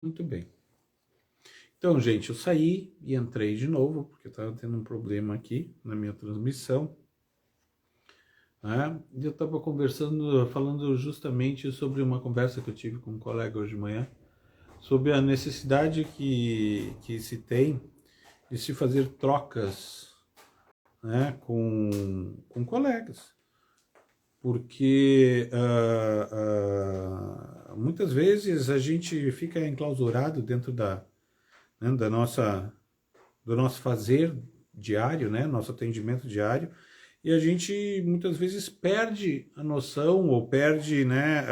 Muito bem. Então, gente, eu saí e entrei de novo, porque eu estava tendo um problema aqui na minha transmissão, né? E eu estava conversando, falando justamente sobre uma conversa que eu tive com um colega hoje de manhã, sobre a necessidade que se tem de se fazer trocas, né, com colegas. Porque muitas vezes a gente fica enclausurado dentro né, do nosso fazer diário, né, nosso atendimento diário, e a gente muitas vezes perde a noção ou perde, né,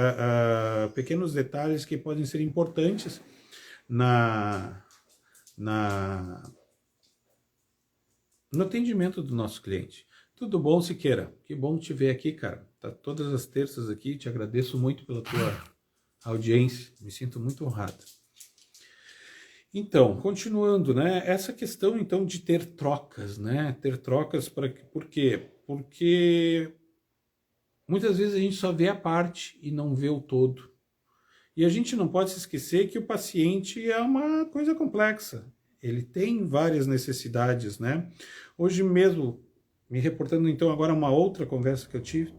pequenos detalhes que podem ser importantes na, na, no atendimento do nosso cliente. Tudo bom, Siqueira? Que bom te ver aqui, cara. Tá todas as terças aqui, te agradeço muito pela tua audiência, me sinto muito honrado. Então, continuando, né? Essa questão então de ter trocas, né? Ter trocas por quê? Porque muitas vezes a gente só vê a parte e não vê o todo. E a gente não pode se esquecer que o paciente é uma coisa complexa. Ele tem várias necessidades, né? Hoje mesmo, me reportando então agora a uma outra conversa que eu tive.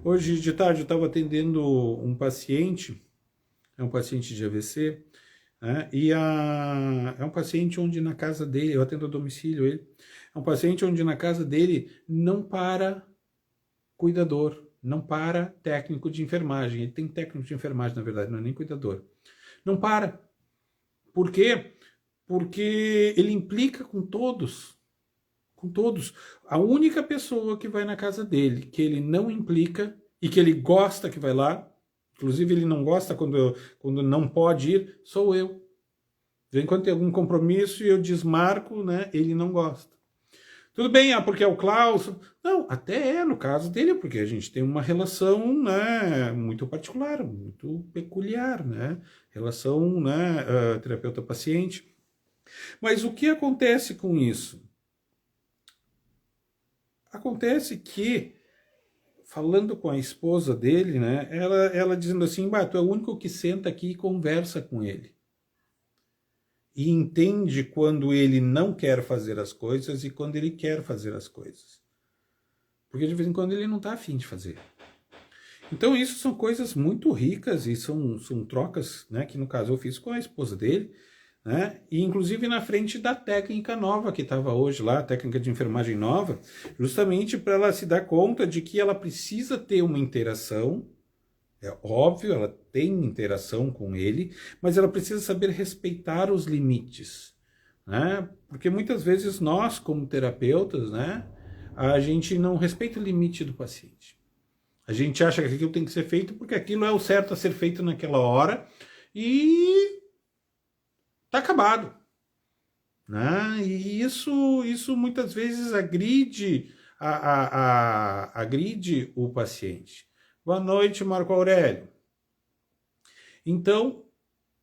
Hoje de tarde eu estava atendendo um paciente, é um paciente de AVC, né? É um paciente onde na casa dele, eu atendo a domicílio ele, é um paciente onde na casa dele não para cuidador, não para técnico de enfermagem. Ele tem técnico de enfermagem, na verdade, não é nem cuidador. Não para. Por quê? Porque ele implica com todos. Com todos. A única pessoa que vai na casa dele, que ele não implica e que ele gosta que vai lá, inclusive ele não gosta quando não pode ir, sou eu. Enquanto tem algum compromisso e eu desmarco, né, ele não gosta. Tudo bem, porque é o Klaus. Não, até é no caso dele, porque a gente tem uma relação, né, muito particular, muito peculiar, né? Relação, né, terapeuta-paciente. Mas o que acontece com isso? Acontece que, falando com a esposa dele, né, ela dizendo assim, tu é o único que senta aqui e conversa com ele. E entende quando ele não quer fazer as coisas e quando ele quer fazer as coisas. Porque de vez em quando ele não está afim de fazer. Então isso são coisas muito ricas e são trocas, né, que no caso eu fiz com a esposa dele, né, e inclusive na frente da técnica nova que estava hoje lá, a técnica de enfermagem nova, justamente para ela se dar conta de que ela precisa ter uma interação. É óbvio, ela tem interação com ele, mas ela precisa saber respeitar os limites, né? Porque muitas vezes nós, como terapeutas, né, a gente não respeita o limite do paciente. A gente acha que aquilo tem que ser feito porque aquilo é o certo a ser feito naquela hora e tá acabado, né? E isso muitas vezes agride o paciente. Boa noite, Marco Aurélio. Então,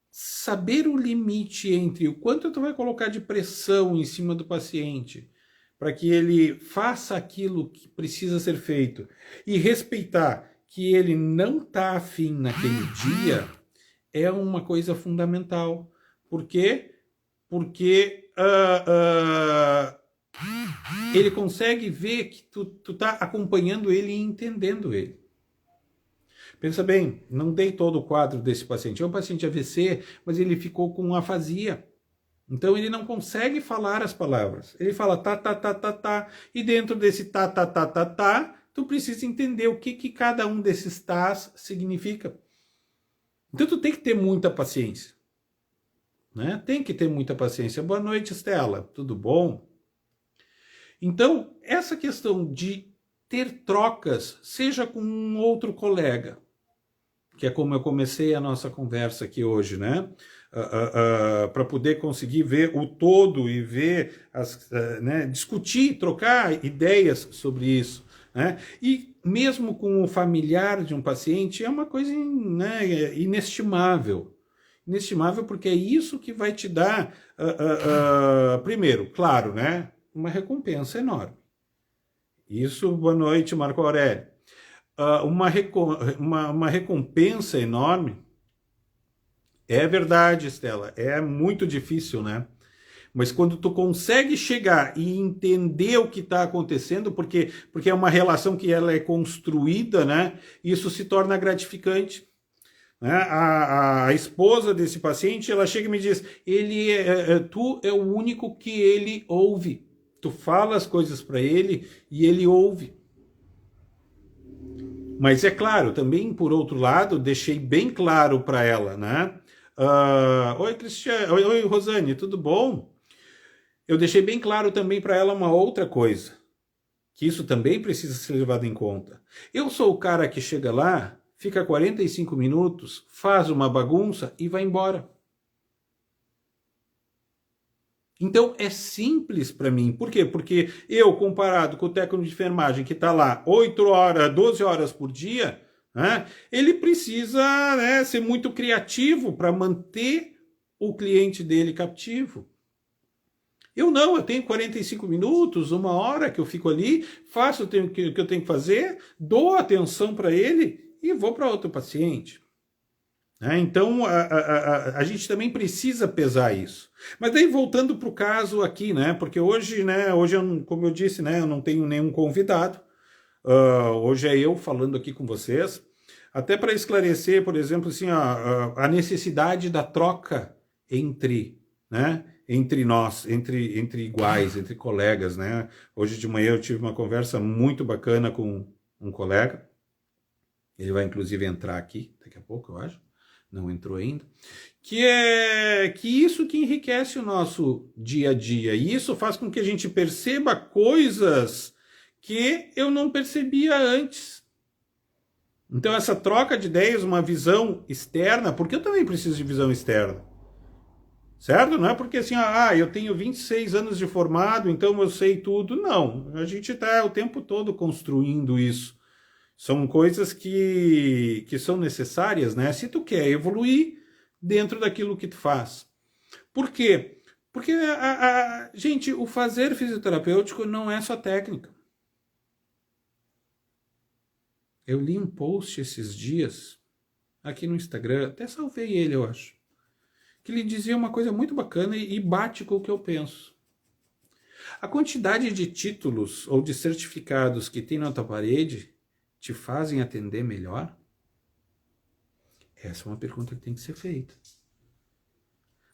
saber o limite entre o quanto tu vai colocar de pressão em cima do paciente para que ele faça aquilo que precisa ser feito e respeitar que ele não está afim naquele dia é uma coisa fundamental. Por quê? Porque ele consegue ver que tu tá acompanhando ele e entendendo ele. Pensa bem, não dei todo o quadro desse paciente. É um paciente AVC, mas ele ficou com afasia. Então ele não consegue falar as palavras. Ele fala tá, tá, tá, tá, tá. E dentro desse tá, tá, tá, tá, tá, tu precisa entender o que cada um desses tás significa. Então tu tem que ter muita paciência. Né? Tem que ter muita paciência. Boa noite, Estela. Tudo bom? Então, essa questão de ter trocas, seja com um outro colega, que é como eu comecei a nossa conversa aqui hoje, né? Para poder conseguir ver o todo e ver, né? Discutir, trocar ideias sobre isso, né? E mesmo com o familiar de um paciente é uma coisa, né, inestimável. Inestimável porque é isso que vai te dar, primeiro, claro, né? Uma recompensa enorme. Isso, boa noite, Marco Aurélio. Uma recompensa enorme É verdade, Estela, é muito difícil, né? Mas quando tu consegue chegar e entender o que está acontecendo, porque é uma relação que ela é construída, né? Isso se torna gratificante. Né? A esposa desse paciente, ela chega e me diz, tu é o único que ele ouve. Tu fala as coisas para ele e ele ouve. Mas é claro, também por outro lado, deixei bem claro para ela, né? Oi, Cristiane, oi, Rosane, tudo bom? Eu deixei bem claro também para ela uma outra coisa, que isso também precisa ser levado em conta. Eu sou o cara que chega lá, fica 45 minutos, faz uma bagunça e vai embora. Então é simples para mim. Por quê? Porque eu, comparado com o técnico de enfermagem que está lá 8 horas, 12 horas por dia, né, ele precisa, né, ser muito criativo para manter o cliente dele cativo. Eu não, eu tenho 45 minutos, 1 hora que eu fico ali, faço o que eu tenho que fazer, dou atenção para ele e vou para outro paciente. Então, a gente também precisa pesar isso. Mas daí, voltando para o caso aqui, né? Porque hoje, né? Hoje, como eu disse, né? Eu não tenho nenhum convidado. Hoje é eu falando aqui com vocês. Até para esclarecer, por exemplo, assim, a necessidade da troca entre, né? Entre nós, entre iguais, entre colegas, né? Hoje de manhã eu tive uma conversa muito bacana com um colega. Ele vai, inclusive, entrar aqui daqui a pouco, eu acho. Não entrou ainda, que isso que enriquece o nosso dia a dia. E isso faz com que a gente perceba coisas que eu não percebia antes. Então essa troca de ideias, uma visão externa, porque eu também preciso de visão externa. Certo? Não é porque assim, eu tenho 26 anos de formado, então eu sei tudo. Não, a gente está o tempo todo construindo isso. São coisas que são necessárias, né? Se tu quer evoluir dentro daquilo que tu faz. Por quê? Porque, gente, o fazer fisioterapêutico não é só técnica. Eu li um post esses dias, aqui no Instagram, até salvei ele, eu acho, que ele dizia uma coisa muito bacana e bate com o que eu penso. A quantidade de títulos ou de certificados que tem na tua parede te fazem atender melhor? Essa é uma pergunta que tem que ser feita.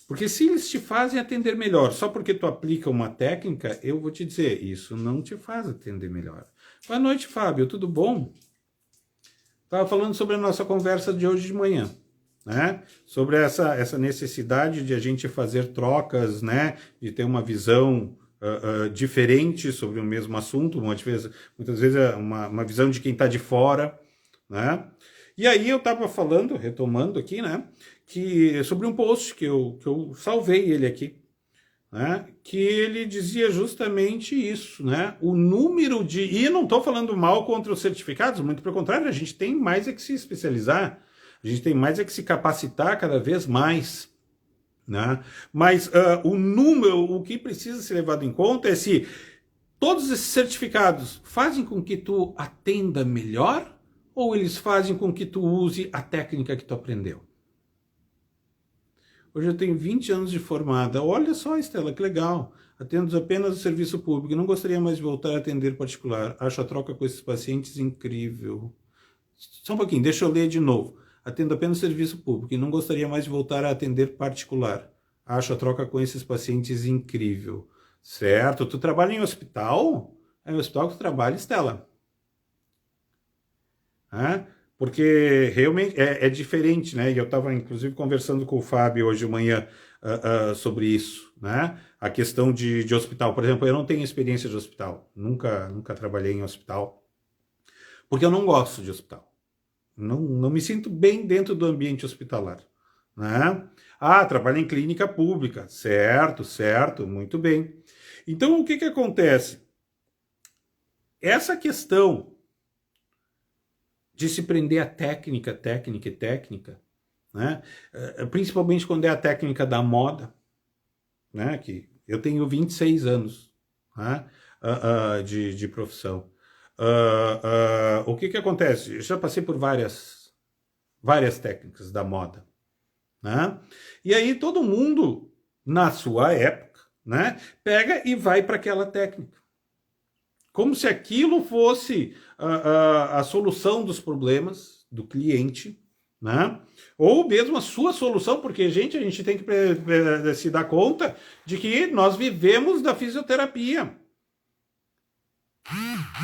Porque se eles te fazem atender melhor só porque tu aplica uma técnica, eu vou te dizer, isso não te faz atender melhor. Boa noite, Fábio, tudo bom? Estava falando sobre a nossa conversa de hoje de manhã, né? Sobre essa necessidade de a gente fazer trocas, né? De ter uma visão diferente sobre o mesmo assunto, muitas vezes é uma visão de quem está de fora, né? E aí eu estava falando, retomando aqui, né? Sobre um post que eu salvei ele aqui, né? Que ele dizia justamente isso, né? O número de... E não estou falando mal contra os certificados, muito pelo contrário, a gente tem mais é que se especializar, a gente tem mais é que se capacitar cada vez mais, né? Mas o que precisa ser levado em conta é se todos esses certificados fazem com que tu atenda melhor ou eles fazem com que tu use a técnica que tu aprendeu. Hoje eu tenho 20 anos de formada. Olha só, Estela, que legal. Atendo apenas o serviço público. Não gostaria mais de voltar a atender particular. Acho a troca com esses pacientes incrível. Só um pouquinho, deixa eu ler de novo. Atendo apenas o serviço público e não gostaria mais de voltar a atender particular. Acho a troca com esses pacientes incrível. Certo? Tu trabalha em hospital? É em hospital que tu trabalha, Estela. Porque realmente é diferente, né? E eu estava, inclusive, conversando com o Fábio hoje de manhã sobre isso, né? A questão de hospital. Por exemplo, eu não tenho experiência de hospital. Nunca trabalhei em hospital. Porque eu não gosto de hospital. Não me sinto bem dentro do ambiente hospitalar, né? Trabalho em clínica pública. Certo, muito bem. Então, o que acontece? Essa questão de se prender a técnica, né? Principalmente quando é a técnica da moda, né? Que eu tenho 26 anos, né? De profissão. O que acontece? Eu já passei por várias técnicas da moda, né? E aí todo mundo, na sua época, né, pega e vai para aquela técnica. Como se aquilo fosse a solução dos problemas do cliente, né? Ou mesmo a sua solução, porque, a gente tem que se dar conta de que nós vivemos da fisioterapia.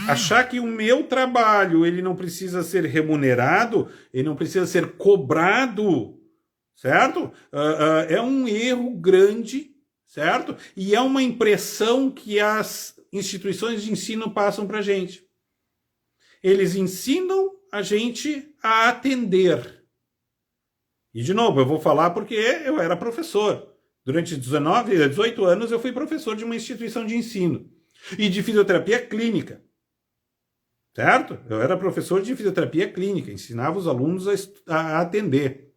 Achar que o meu trabalho ele não precisa ser remunerado, ele não precisa ser cobrado, certo? É um erro grande, certo? E é uma impressão que as instituições de ensino passam para a gente. Eles ensinam a gente a atender. E, de novo, eu vou falar porque eu era professor. Durante 18 anos eu fui professor de uma instituição de ensino e de fisioterapia clínica. Certo? Eu era professor de fisioterapia clínica, ensinava os alunos a atender.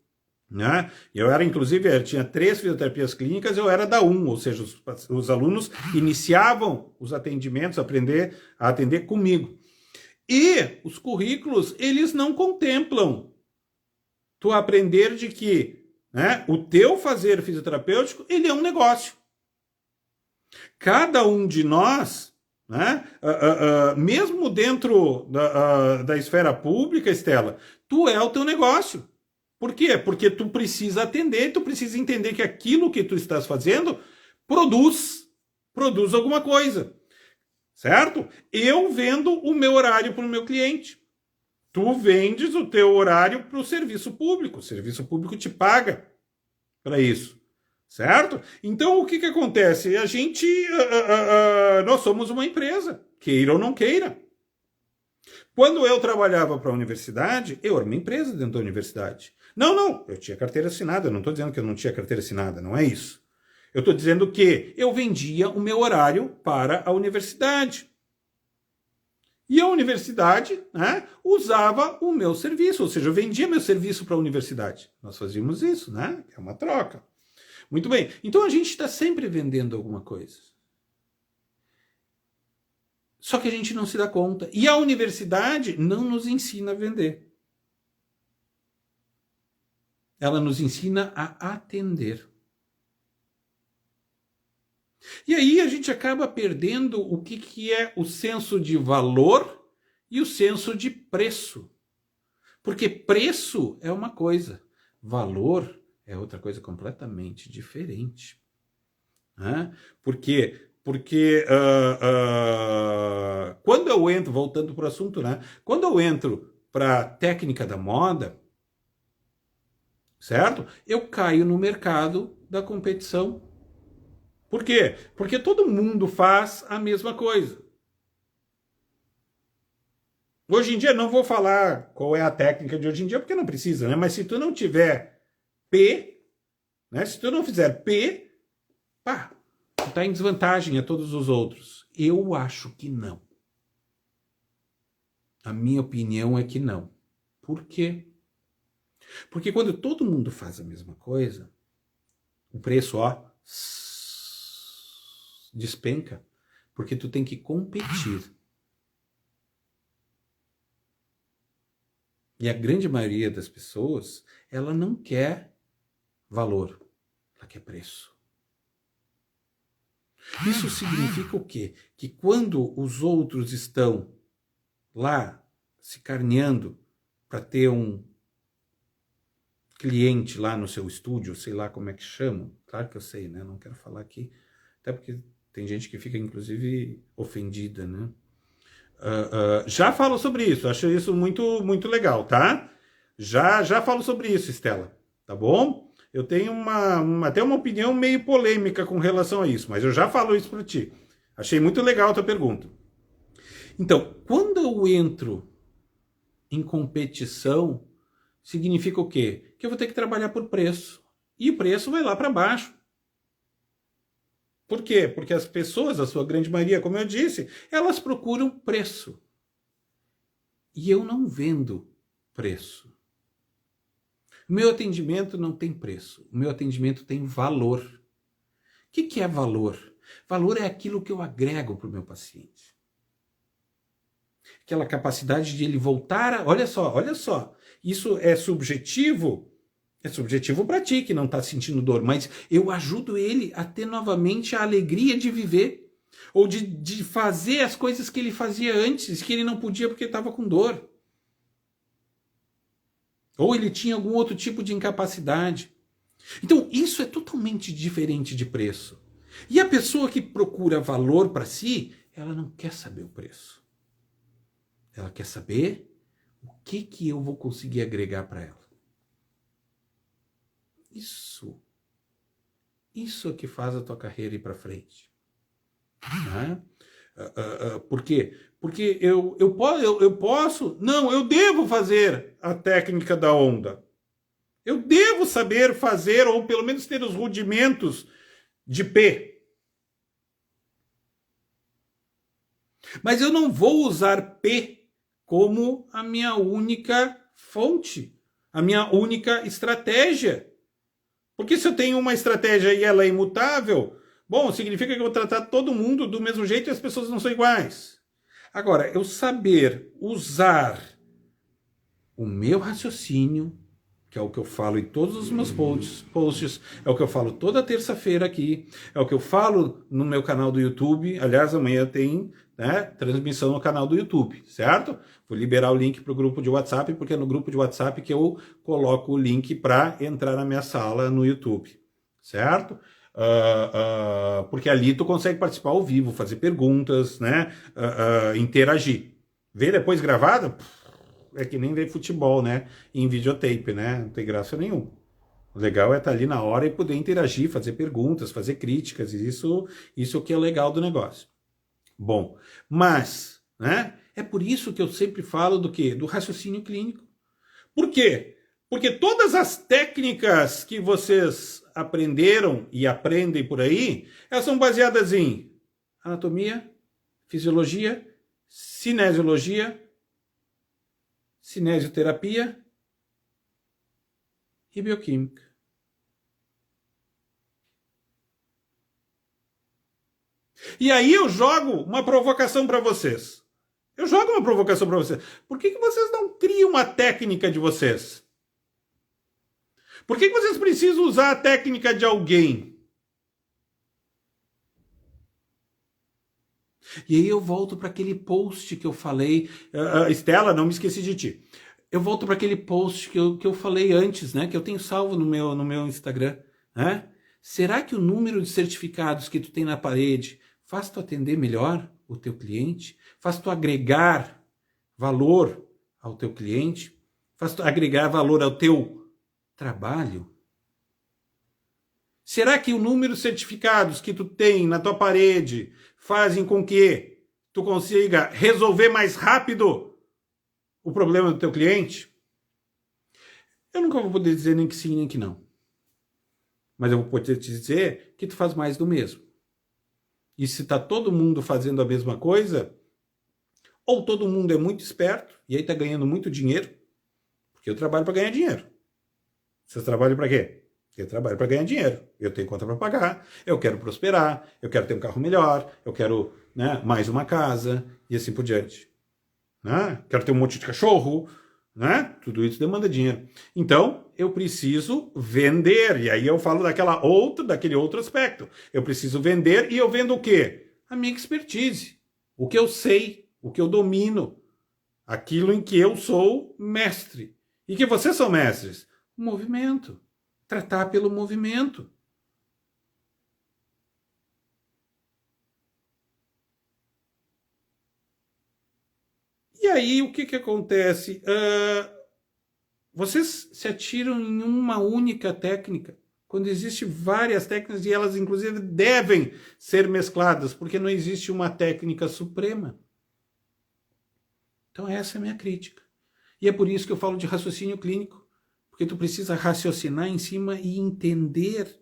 Né? Eu era, inclusive, eu tinha 3 fisioterapias clínicas, eu era da 1, ou seja, os alunos iniciavam os atendimentos, a atender comigo. E os currículos, eles não contemplam tu aprender de que, né, o teu fazer fisioterapêutico, ele é um negócio. Cada um de nós, né, mesmo dentro da esfera pública, Estela, tu é o teu negócio. Por quê? Porque tu precisa atender, tu precisa entender que aquilo que tu estás fazendo produz alguma coisa, certo? Eu vendo o meu horário para o meu cliente. Tu vendes o teu horário para o serviço público te paga para isso, certo? Então o que acontece? A gente, nós somos uma empresa, queira ou não queira. Quando eu trabalhava para a universidade, eu era uma empresa dentro da universidade. Não, eu tinha carteira assinada, eu não estou dizendo que eu não tinha carteira assinada, não é isso. Eu estou dizendo que eu vendia o meu horário para a universidade. E a universidade, né, usava o meu serviço, ou seja, eu vendia meu serviço para a universidade. Nós fazíamos isso, né? É uma troca. Muito bem. Então a gente está sempre vendendo alguma coisa. Só que a gente não se dá conta. E a universidade não nos ensina a vender. Ela nos ensina a atender. E aí a gente acaba perdendo o que é o senso de valor e o senso de preço. Porque preço é uma coisa, valor é outra coisa completamente diferente. Né? Por quê? Porque quando eu entro, voltando para o assunto, né? Quando eu entro para a técnica da moda, certo? Eu caio no mercado da competição. Por quê? Porque todo mundo faz a mesma coisa. Hoje em dia, não vou falar qual é a técnica de hoje em dia, porque não precisa, né? Mas se tu não tiver P, né? Se tu não fizer P, pá, tu tá em desvantagem a todos os outros. Eu acho que não. A minha opinião é que não. Por quê? Porque quando todo mundo faz a mesma coisa, o preço, ó, despenca, porque tu tem que competir. E a grande maioria das pessoas, ela não quer valor, ela quer preço. Isso significa o quê? Que quando os outros estão lá se carneando para ter um cliente lá no seu estúdio, sei lá como é que chamam, claro que eu sei, né? Não quero falar aqui, até porque tem gente que fica, inclusive, ofendida, né? Já falo sobre isso, acho isso muito, muito legal, tá? Já falo sobre isso, Estela, tá bom? Eu tenho até uma opinião meio polêmica com relação a isso, mas eu já falo isso para ti. Achei muito legal a tua pergunta. Então, quando eu entro em competição, significa o quê? Que eu vou ter que trabalhar por preço. E o preço vai lá para baixo. Por quê? Porque as pessoas, a sua grande maioria, como eu disse, elas procuram preço. E eu não vendo preço. O meu atendimento não tem preço. O meu atendimento tem valor. O que é valor? Valor é aquilo que eu agrego para o meu paciente. Aquela capacidade de ele voltar a... Olha só. Isso é subjetivo, É subjetivo para ti que não está sentindo dor, mas eu ajudo ele a ter novamente a alegria de viver, ou de fazer as coisas que ele fazia antes, que ele não podia porque estava com dor. Ou ele tinha algum outro tipo de incapacidade. Então, isso é totalmente diferente de preço. E a pessoa que procura valor para si, ela não quer saber o preço. Ela quer saber o que eu vou conseguir agregar para ela. Isso é que faz a tua carreira ir para frente. Né? Por quê? Porque eu posso, não, eu devo fazer a técnica da onda. Eu devo saber fazer, ou pelo menos ter os rudimentos de P. Mas eu não vou usar P como a minha única fonte, a minha única estratégia. Porque se eu tenho uma estratégia e ela é imutável, bom, significa que eu vou tratar todo mundo do mesmo jeito e as pessoas não são iguais. Agora, eu saber usar o meu raciocínio, que é o que eu falo em todos os meus posts, é o que eu falo toda terça-feira aqui, é o que eu falo no meu canal do YouTube. Aliás, amanhã tem, né, transmissão no canal do YouTube, certo? Vou liberar o link para o grupo de WhatsApp, porque é no grupo de WhatsApp que eu coloco o link para entrar na minha sala no YouTube, certo? Porque ali tu consegue participar ao vivo, fazer perguntas, né? Interagir. Ver depois gravado, é que nem ver futebol, né? Em videotape, né? Não tem graça nenhuma. O legal é estar ali na hora e poder interagir, fazer perguntas, fazer críticas. E isso que é legal do negócio. Bom, mas, né? É por isso que eu sempre falo do quê? Do raciocínio clínico. Por quê? Porque todas as técnicas que vocês aprenderam e aprendem por aí, elas são baseadas em anatomia, fisiologia, cinesiologia, cinesioterapia e bioquímica. E aí eu jogo uma provocação para vocês. Por que vocês não criam uma técnica de vocês? Por que vocês precisam usar a técnica de alguém? E aí eu volto para aquele post que eu falei. Estela, não me esqueci de ti. Eu volto para aquele post que eu falei antes, né? Que eu tenho salvo no meu Instagram. Né? Será que o número de certificados que tu tem na parede faz tu atender melhor o teu cliente? Faz tu agregar valor ao teu cliente? Faz tu agregar valor ao teu trabalho? Será que o número de certificados que tu tem na tua parede fazem com que tu consiga resolver mais rápido o problema do teu cliente? Eu nunca vou poder dizer nem que sim, nem que não. Mas eu vou poder te dizer que tu faz mais do mesmo. E se está todo mundo fazendo a mesma coisa, ou todo mundo é muito esperto, e aí está ganhando muito dinheiro, porque eu trabalho para ganhar dinheiro. Vocês trabalham para quê? Eu trabalho para ganhar dinheiro. Eu tenho conta para pagar, eu quero prosperar, eu quero ter um carro melhor, eu quero, né, mais uma casa, e assim por diante. Né? Quero ter um monte de cachorro, né? Tudo isso demanda dinheiro. Então, eu preciso vender. E aí eu falo daquele outro aspecto. Eu preciso vender, e eu vendo o quê? A minha expertise. O que eu sei, o que eu domino. Aquilo em que eu sou mestre. E que vocês são mestres. O movimento. Tratar pelo movimento. E aí, o que acontece? Vocês se atiram em uma única técnica, quando existem várias técnicas e elas, inclusive, devem ser mescladas, porque não existe uma técnica suprema. Então, essa é a minha crítica. E é por isso que eu falo de raciocínio clínico, porque tu precisa raciocinar em cima e entender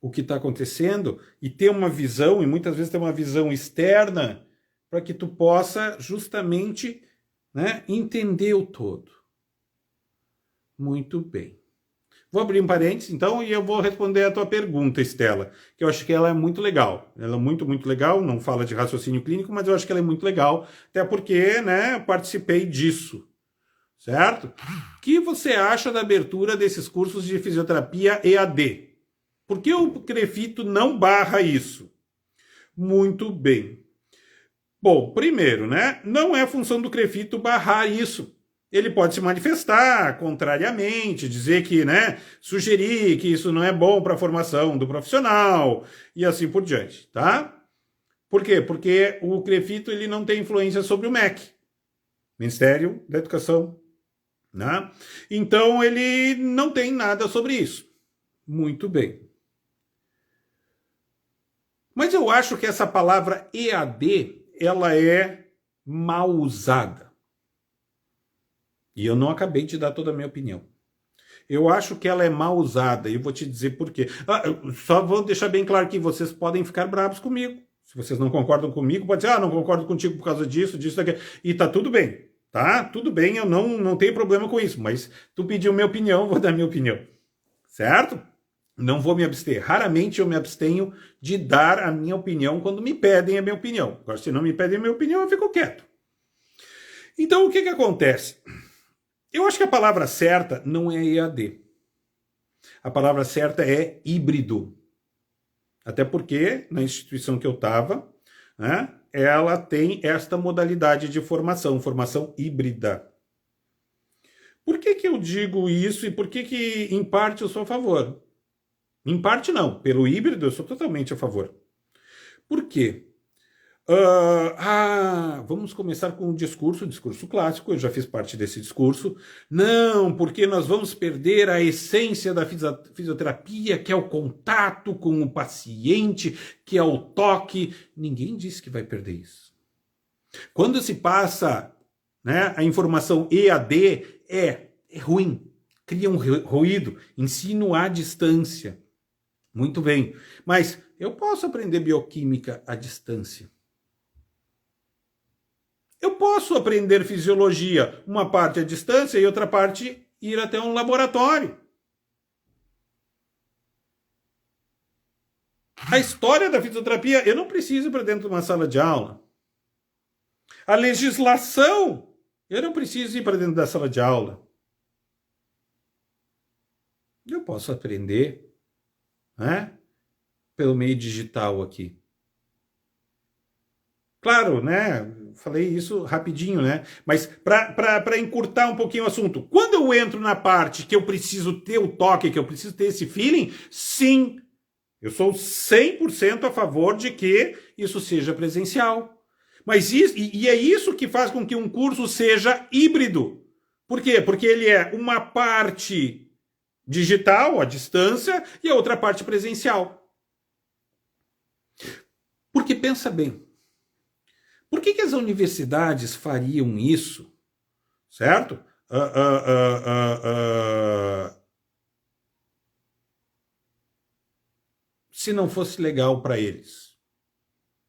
o que está acontecendo e ter uma visão, e muitas vezes ter uma visão externa, para que tu possa justamente, né, entender o todo. Muito bem. Vou abrir um parênteses, então, e eu vou responder a tua pergunta, Estela, que eu acho que ela é muito legal. Ela é muito, muito legal, não fala de raciocínio clínico, mas eu acho que ela é muito legal, até porque, né, participei disso, certo? O que você acha da abertura desses cursos de fisioterapia EAD? Por que o CREFITO não barra isso? Muito bem. Bom, primeiro, né? Não é função do CREFITO barrar isso. Ele pode se manifestar contrariamente, dizer que, né, sugerir que isso não é bom para a formação do profissional e assim por diante, tá? Por quê? Porque o CREFITO ele não tem influência sobre o MEC, Ministério da Educação, né? Então ele não tem nada sobre isso. Muito bem. Mas eu acho que essa palavra EAD, ela é mal usada. E eu não acabei de dar toda a minha opinião. Eu acho que ela é mal usada e eu vou te dizer por quê. Só vou deixar bem claro que vocês podem ficar bravos comigo. Se vocês não concordam comigo, pode dizer, não concordo contigo por causa disso, daquilo. E tá tudo bem, tá? Tudo bem, eu não tenho problema com isso, mas tu pediu minha opinião, vou dar minha opinião. Certo? Não vou me abster. Raramente eu me abstenho de dar a minha opinião quando me pedem a minha opinião. Agora, se não me pedem a minha opinião, eu fico quieto. Então, o que acontece? Eu acho que a palavra certa não é EAD. A palavra certa é híbrido. Até porque, na instituição que eu estava, né, ela tem esta modalidade de formação híbrida. Por que eu digo isso e por que em parte, eu sou a favor? Em parte, não. Pelo híbrido, eu sou totalmente a favor. Por quê? Vamos começar com um discurso clássico, eu já fiz parte desse discurso. Não, porque nós vamos perder a essência da fisioterapia, que é o contato com o paciente, que é o toque. Ninguém disse que vai perder isso. Quando se passa, né, a informação EAD, é ruim, cria um ruído, ensino à distância. Muito bem, mas eu posso aprender bioquímica à distância. Eu posso aprender fisiologia, uma parte à distância e outra parte ir até um laboratório. A história da fisioterapia, eu não preciso ir para dentro de uma sala de aula. A legislação, eu não preciso ir para dentro da sala de aula. Eu posso aprender, né, pelo meio digital aqui. Claro, né? Falei isso rapidinho, né? Mas para encurtar um pouquinho o assunto, quando eu entro na parte que eu preciso ter o toque, que eu preciso ter esse feeling, sim, eu sou 100% a favor de que isso seja presencial. Mas isso, e é isso que faz com que um curso seja híbrido. Por quê? Porque ele é uma parte digital, à distância, e a outra parte presencial. Porque pensa bem, por que as universidades fariam isso, certo? Se não fosse legal para eles.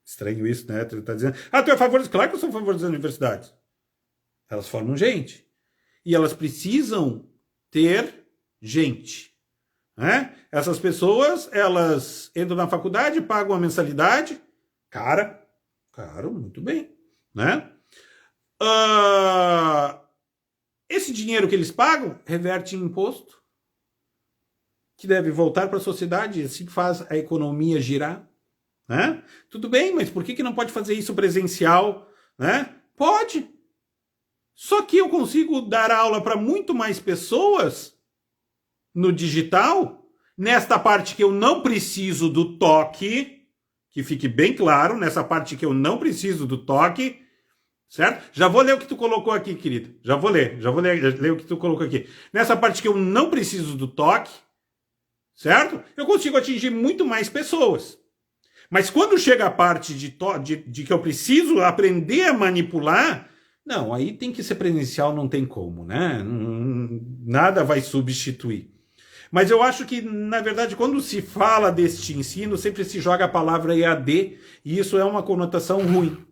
Estranho isso, né? Tu tá dizendo, tu é a favor? Claro que eu sou a favor das universidades. Elas formam gente. E elas precisam ter gente. Né? Essas pessoas, elas entram na faculdade, pagam a mensalidade. Caro, muito bem, né? Esse dinheiro que eles pagam reverte em imposto, que deve voltar para a sociedade, assim que faz a economia girar, né? Tudo bem, mas por que não pode fazer isso presencial, né? Pode. Só que eu consigo dar aula para muito mais pessoas no digital, nesta parte que eu não preciso do toque. Que fique bem claro, nessa parte que eu não preciso do toque, certo? Já vou ler o que tu colocou aqui, querido. Já vou ler o que tu colocou aqui. Nessa parte que eu não preciso do toque, certo? Eu consigo atingir muito mais pessoas. Mas quando chega a parte de que eu preciso aprender a manipular, não, aí tem que ser presencial, não tem como, né? Nada vai substituir. Mas eu acho que, na verdade, quando se fala deste ensino, sempre se joga a palavra EAD, e isso é uma conotação ruim.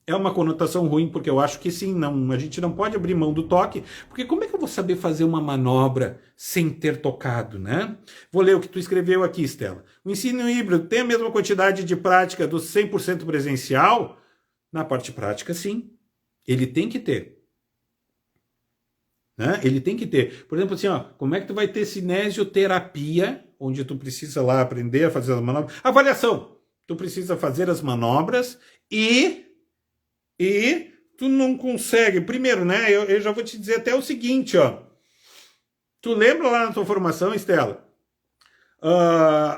É uma conotação ruim, porque eu acho que sim, a gente não pode abrir mão do toque, porque como é que eu vou saber fazer uma manobra sem ter tocado, né? Vou ler o que tu escreveu aqui, Estela. O ensino híbrido tem a mesma quantidade de prática do 100% presencial? Na parte prática, sim. Ele tem que ter. né? Ele tem que ter. Por exemplo, assim, ó, como é que tu vai ter cinesioterapia, onde tu precisa lá aprender a fazer as manobras? Avaliação. Tu precisa fazer as manobras e tu não consegue. Primeiro, né? Eu já vou te dizer até o seguinte, ó. Tu lembra lá na tua formação, Estela?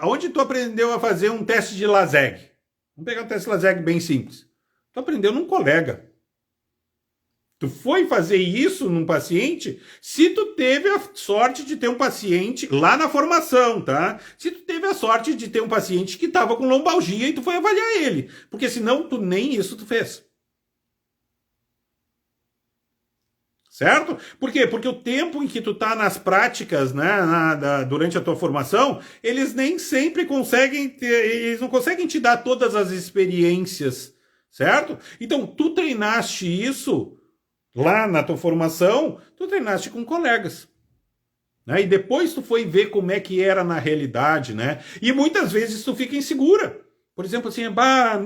Onde tu aprendeu a fazer um teste de LASEG? Vamos pegar um teste de LASEG bem simples. Tu aprendeu num colega. Tu foi fazer isso num paciente se tu teve a sorte de ter um paciente lá na formação, tá? Se tu teve a sorte de ter um paciente que estava com lombalgia e tu foi avaliar ele. Porque senão tu nem isso tu fez. Certo? Por quê? Porque o tempo em que tu tá nas práticas, né, durante a tua formação, eles nem sempre conseguem eles não conseguem te dar todas as experiências, certo? Então, tu treinaste isso lá na tua formação, tu treinaste com colegas. Né? E depois tu foi ver como é que era na realidade, né? E muitas vezes tu fica insegura. Por exemplo, assim,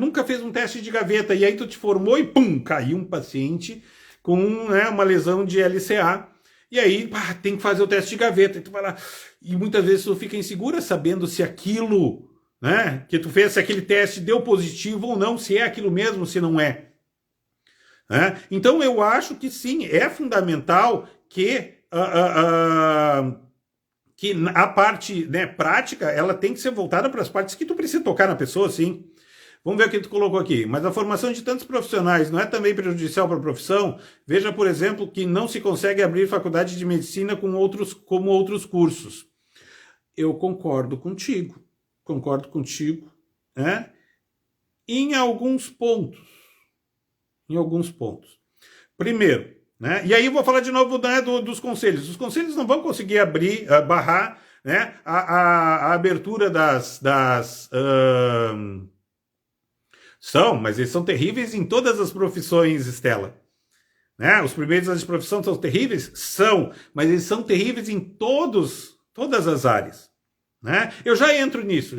nunca fez um teste de gaveta, e aí tu te formou e pum, caiu um paciente com, né, uma lesão de LCA. E aí, tem que fazer o teste de gaveta. E tu vai lá. E muitas vezes tu fica insegura sabendo se aquilo, né, que tu fez, se aquele teste deu positivo ou não, se é aquilo mesmo, se não é. Então eu acho que sim, é fundamental que a parte, né, prática, ela tem que ser voltada para as partes que tu precisa tocar na pessoa, sim. Vamos ver o que tu colocou aqui. Mas a formação de tantos profissionais não é também prejudicial para a profissão? Veja, por exemplo, que não se consegue abrir faculdade de medicina como outros cursos. Eu concordo contigo, né? Em alguns pontos. Primeiro, né? E aí eu vou falar de novo, né, dos conselhos. Os conselhos não vão conseguir barrar, né, a abertura mas eles são terríveis em todas as profissões, Estela. Né? Os primeiros anos de profissão são terríveis? São, mas eles são terríveis em todas as áreas. Né? Eu já entro nesse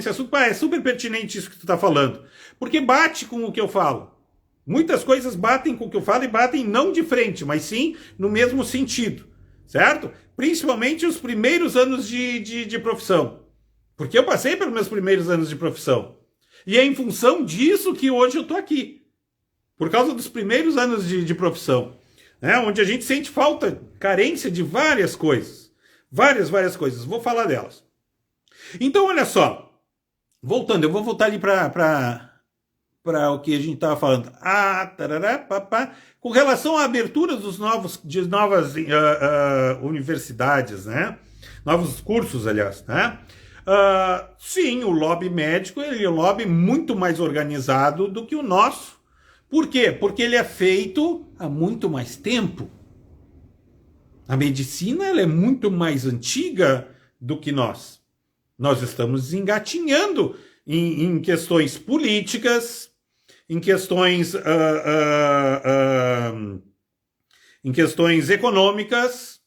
assunto. É super pertinente isso que tu está falando, porque bate com o que eu falo. Muitas coisas batem com o que eu falo e batem não de frente, mas sim no mesmo sentido, certo? Principalmente os primeiros anos de profissão, porque eu passei pelos meus primeiros anos de profissão. E é em função disso que hoje eu estou aqui. Por causa dos primeiros anos de profissão. Né? Onde a gente sente falta, carência de várias coisas. Várias coisas. Vou falar delas. Então, olha só. Voltando, eu vou voltar ali para o que a gente estava falando. Com relação à abertura de novas universidades, né? Novos cursos, aliás, né? Sim, o lobby médico ele é um lobby muito mais organizado do que o nosso. Por quê? Porque ele é feito há muito mais tempo. A medicina ela é muito mais antiga do que nós. Nós estamos engatinhando em questões políticas, em questões econômicas,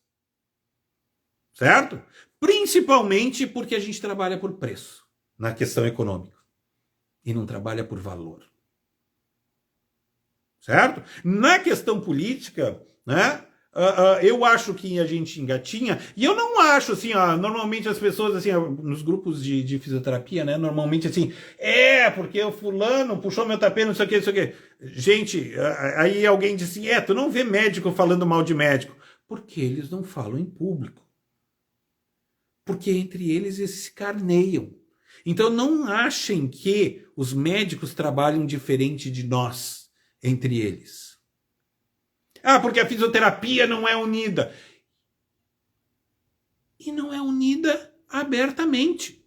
certo? Principalmente porque a gente trabalha por preço na questão econômica e não trabalha por valor. Certo? Na questão política, né? Eu acho que a gente engatinha, e eu não acho assim, normalmente as pessoas assim, nos grupos de fisioterapia, né? Normalmente assim, porque o fulano puxou meu tapete, não sei o que. Gente, aí alguém disse, tu não vê médico falando mal de médico. Porque eles não falam em público. Porque entre eles se carneiam. Então não achem que os médicos trabalham diferente de nós, entre eles. Porque a fisioterapia não é unida. E não é unida abertamente.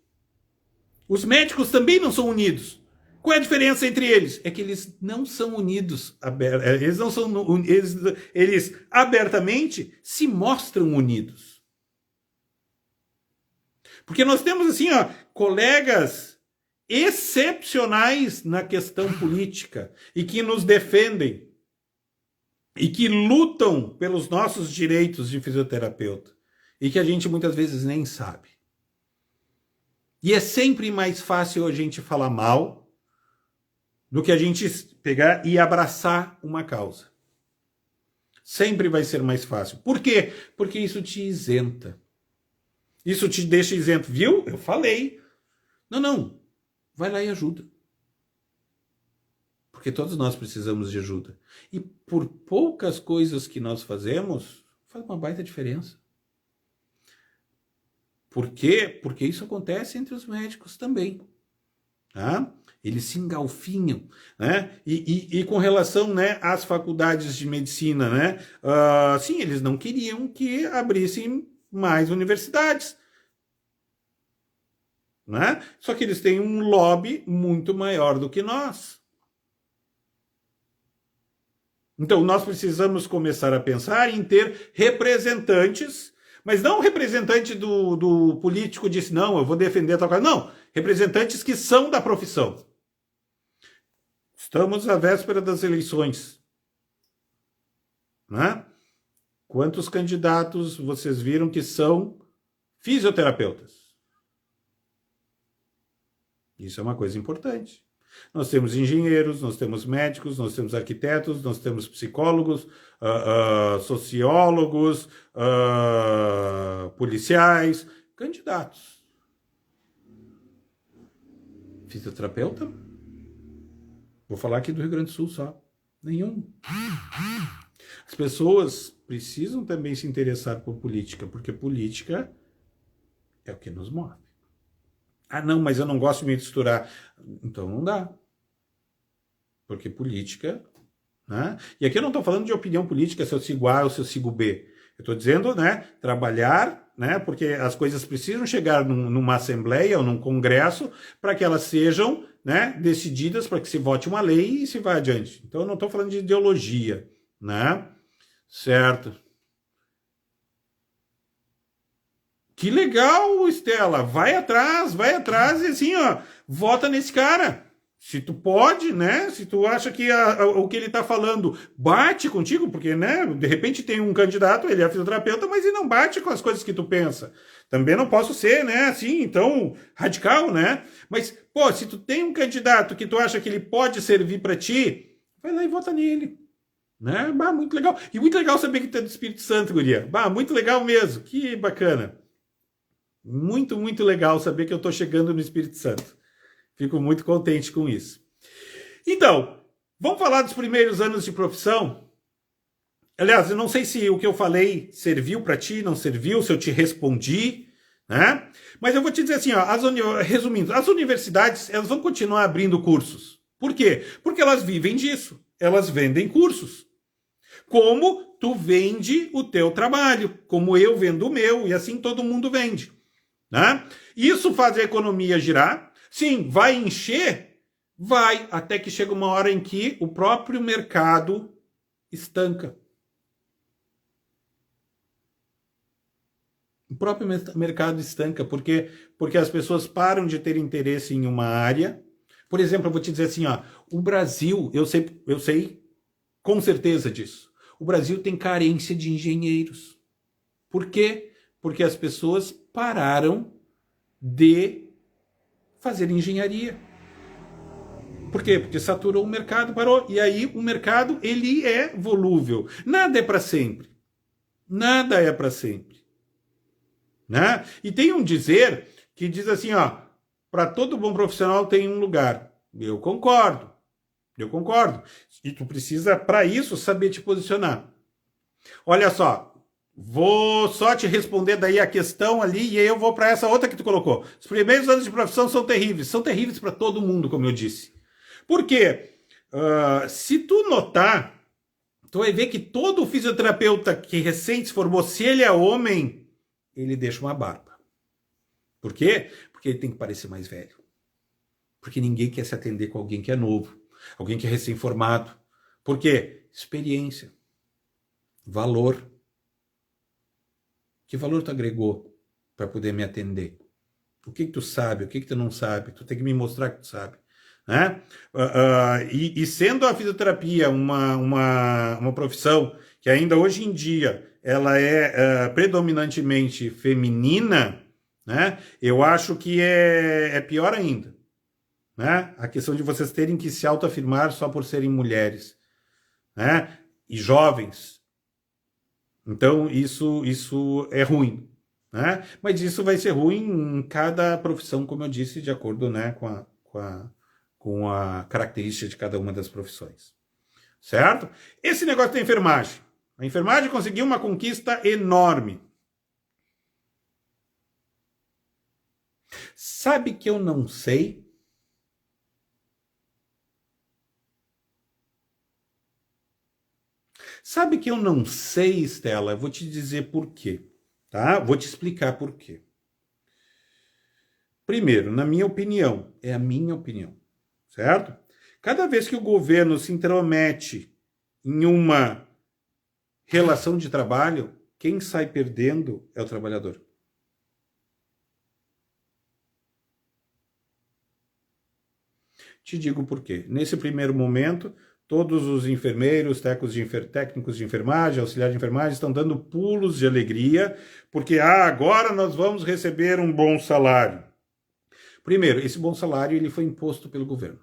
Os médicos também não são unidos. Qual é a diferença entre eles? É que eles não são unidos. Eles abertamente se mostram unidos. Porque nós temos assim, colegas excepcionais na questão política e que nos defendem e que lutam pelos nossos direitos de fisioterapeuta e que a gente muitas vezes nem sabe. E é sempre mais fácil a gente falar mal do que a gente pegar e abraçar uma causa. Sempre vai ser mais fácil. Por quê? Porque isso te isenta. Isso te deixa isento. Viu? Eu falei. Não. Vai lá e ajuda. Porque todos nós precisamos de ajuda. E por poucas coisas que nós fazemos, faz uma baita diferença. Por quê? Porque isso acontece entre os médicos também. Tá? Eles se engalfinham, né? E com relação, né, às faculdades de medicina, né? Sim, eles não queriam que abrissem mais universidades, né? Só que eles têm um lobby muito maior do que nós. Então, nós precisamos começar a pensar em ter representantes, mas não representante do político disse, não, eu vou defender tal coisa. Não, representantes que são da profissão. Estamos à véspera das eleições, né? Quantos candidatos vocês viram que são fisioterapeutas? Isso é uma coisa importante. Nós temos engenheiros, nós temos médicos, nós temos arquitetos, nós temos psicólogos, sociólogos, policiais, candidatos. Fisioterapeuta? Vou falar aqui do Rio Grande do Sul só. Nenhum. As pessoas precisam também se interessar por política, porque política é o que nos move. Ah, não, mas eu não gosto de me misturar. Então não dá. Porque política, né? E aqui eu não estou falando de opinião política, se eu sigo A ou se eu sigo B. Eu estou dizendo, né, trabalhar, né, porque as coisas precisam chegar numa assembleia ou num congresso para que elas sejam, né, decididas, para que se vote uma lei e se vá adiante. Então eu não estou falando de ideologia, né? Certo. Que legal, Estela. Vai atrás e assim, ó, vota nesse cara. Se tu pode, né? Se tu acha que o que ele tá falando bate contigo, porque, né? De repente tem um candidato, ele é fisioterapeuta, mas ele não bate com as coisas que tu pensa. Também não posso ser, né? Assim, tão radical, né? Mas, pô, se tu tem um candidato que tu acha que ele pode servir para ti, vai lá e vota nele. Né? Bah, muito legal. E muito legal saber que tu é do Espírito Santo, guria. Bah, muito legal mesmo. Que bacana. Muito, muito legal saber que eu tô chegando no Espírito Santo. Fico muito contente com isso. Então, vamos falar dos primeiros anos de profissão? Aliás, eu não sei se o que eu falei serviu para ti, não serviu, se eu te respondi, né? Mas eu vou te dizer assim, ó, resumindo, as universidades, elas vão continuar abrindo cursos. Por quê? Porque elas vivem disso. Elas vendem cursos. Como tu vende o teu trabalho, como eu vendo o meu, e assim todo mundo vende. Né? Isso faz a economia girar. Sim, vai encher? Vai, até que chega uma hora em que o próprio mercado estanca. O próprio mercado estanca, porque as pessoas param de ter interesse em uma área. Por exemplo, eu vou te dizer assim, ó, o Brasil, eu sei com certeza disso. O Brasil tem carência de engenheiros. Por quê? Porque as pessoas pararam de fazer engenharia. Por quê? Porque saturou o mercado, parou. E aí o mercado, ele é volúvel. Nada é para sempre. Nada é para sempre. Né? E tem um dizer que diz assim, ó, para todo bom profissional tem um lugar. Eu concordo. E tu precisa, para isso, saber te posicionar. Olha só, vou só te responder daí a questão ali e aí eu vou para essa outra que tu colocou. Os primeiros anos de profissão são terríveis para todo mundo, como eu disse. Por quê? Se tu notar, tu vai ver que todo fisioterapeuta que recém se formou, se ele é homem, ele deixa uma barba. Por quê? Porque ele tem que parecer mais velho. Porque ninguém quer se atender com alguém que é novo, alguém que é recém-formado. Por quê? Experiência. Valor. Que valor tu agregou para poder me atender? O que tu sabe? O que tu não sabe? Tu tem que me mostrar que tu sabe. Né? E sendo a fisioterapia uma profissão que ainda hoje em dia ela é predominantemente feminina, né? Eu acho que é pior ainda. Né? A questão de vocês terem que se autoafirmar só por serem mulheres. Né? E jovens. Então, isso é ruim, né? Mas isso vai ser ruim em cada profissão, como eu disse, de acordo, né, com a característica de cada uma das profissões. Certo? Esse negócio da enfermagem. A enfermagem conseguiu uma conquista enorme. Sabe que eu não sei? Sabe que eu não sei, Estela? Eu vou te dizer por quê, tá? Vou te explicar por quê. Primeiro, na minha opinião, é a minha opinião, certo? Cada vez que o governo se intromete em uma relação de trabalho, quem sai perdendo é o trabalhador. Te digo por quê. Nesse primeiro momento, todos os enfermeiros, técnicos de enfermagem, auxiliares de enfermagem estão dando pulos de alegria, porque agora nós vamos receber um bom salário. Primeiro, esse bom salário ele foi imposto pelo governo.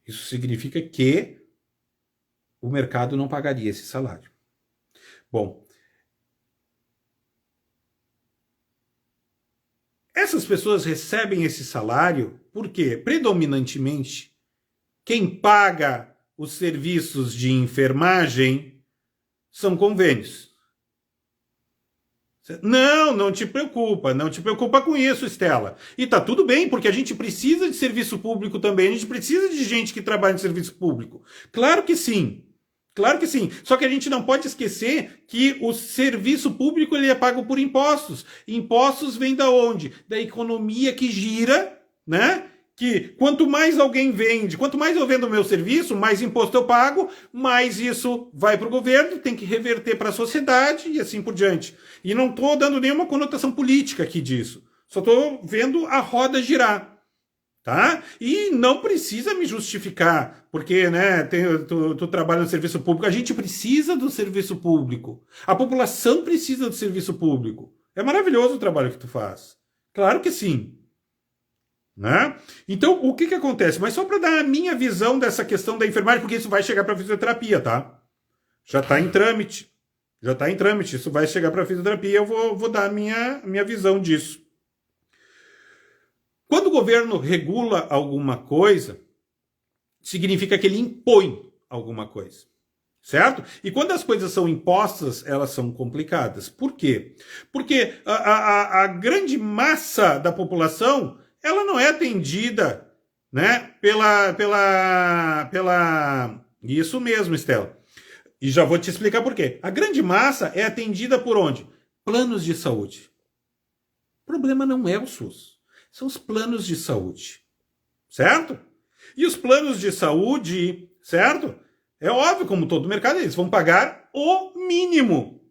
Isso significa que o mercado não pagaria esse salário. Bom, essas pessoas recebem esse salário porque, predominantemente, quem paga os serviços de enfermagem são convênios. Não te preocupa com isso, Estela. E tá tudo bem, porque a gente precisa de serviço público também, a gente precisa de gente que trabalha em serviço público. Claro que sim. Claro que sim. Só que a gente não pode esquecer que o serviço público ele é pago por impostos. Impostos vêm da onde? Da economia que gira, né? Que quanto mais alguém vende, quanto mais eu vendo o meu serviço, mais imposto eu pago, mais isso vai para o governo, tem que reverter para a sociedade e assim por diante. E não estou dando nenhuma conotação política aqui disso. Só estou vendo a roda girar. Tá? E não precisa me justificar, porque né, tu trabalha no serviço público. A gente precisa do serviço público. A população precisa do serviço público. É maravilhoso o trabalho que tu faz. Claro que sim. Né? Então, o que acontece? Mas só para dar a minha visão dessa questão da enfermagem, porque isso vai chegar para a fisioterapia, tá? Já está em trâmite. Já está em trâmite. Isso vai chegar para a fisioterapia. Eu vou dar a minha visão disso. Quando o governo regula alguma coisa, significa que ele impõe alguma coisa, certo? E quando as coisas são impostas, elas são complicadas. Por quê? Porque a grande massa da população, ela não é atendida, né, pela... Isso mesmo, Estela. E já vou te explicar por quê. A grande massa é atendida por onde? Planos de saúde. O problema não é o SUS. São os planos de saúde, certo? E os planos de saúde, certo? É óbvio, como todo mercado, eles vão pagar o mínimo.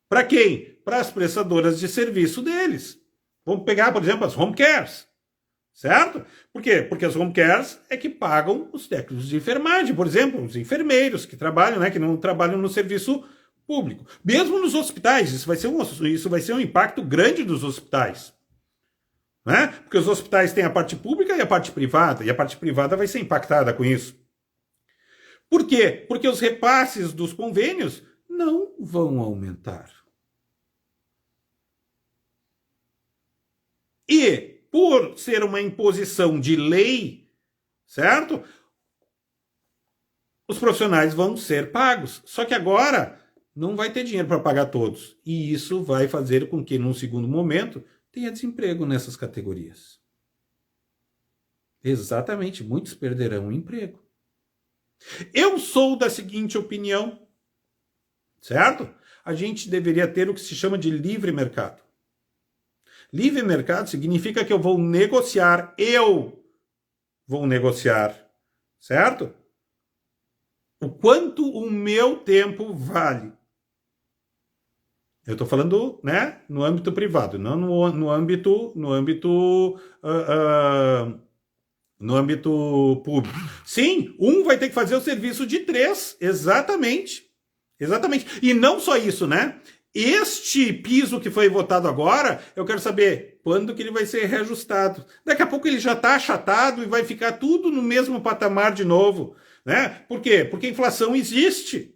Para quem? Para as prestadoras de serviço deles. Vamos pegar, por exemplo, as home cares, certo? Por quê? Porque as home cares é que pagam os técnicos de enfermagem, por exemplo, os enfermeiros que trabalham, né, que não trabalham no serviço público. Mesmo nos hospitais, isso vai ser um impacto grande dos hospitais. Né? Porque os hospitais têm a parte pública e a parte privada, e a parte privada vai ser impactada com isso. Por quê? Porque os repasses dos convênios não vão aumentar. E, por ser uma imposição de lei, certo? Os profissionais vão ser pagos. Só que agora não vai ter dinheiro para pagar todos. E isso vai fazer com que, num segundo momento, tenha desemprego nessas categorias. Exatamente, muitos perderão o emprego. Eu sou da seguinte opinião, certo? A gente deveria ter o que se chama de livre mercado. Livre mercado significa que eu vou negociar, certo? O quanto o meu tempo vale. Eu estou falando, né, no âmbito privado, não no âmbito público. Sim, um vai ter que fazer o serviço de 3, exatamente. E não só isso, né? Este piso que foi votado agora, eu quero saber quando que ele vai ser reajustado. Daqui a pouco ele já está achatado e vai ficar tudo no mesmo patamar de novo, né? Por quê? Porque a inflação existe.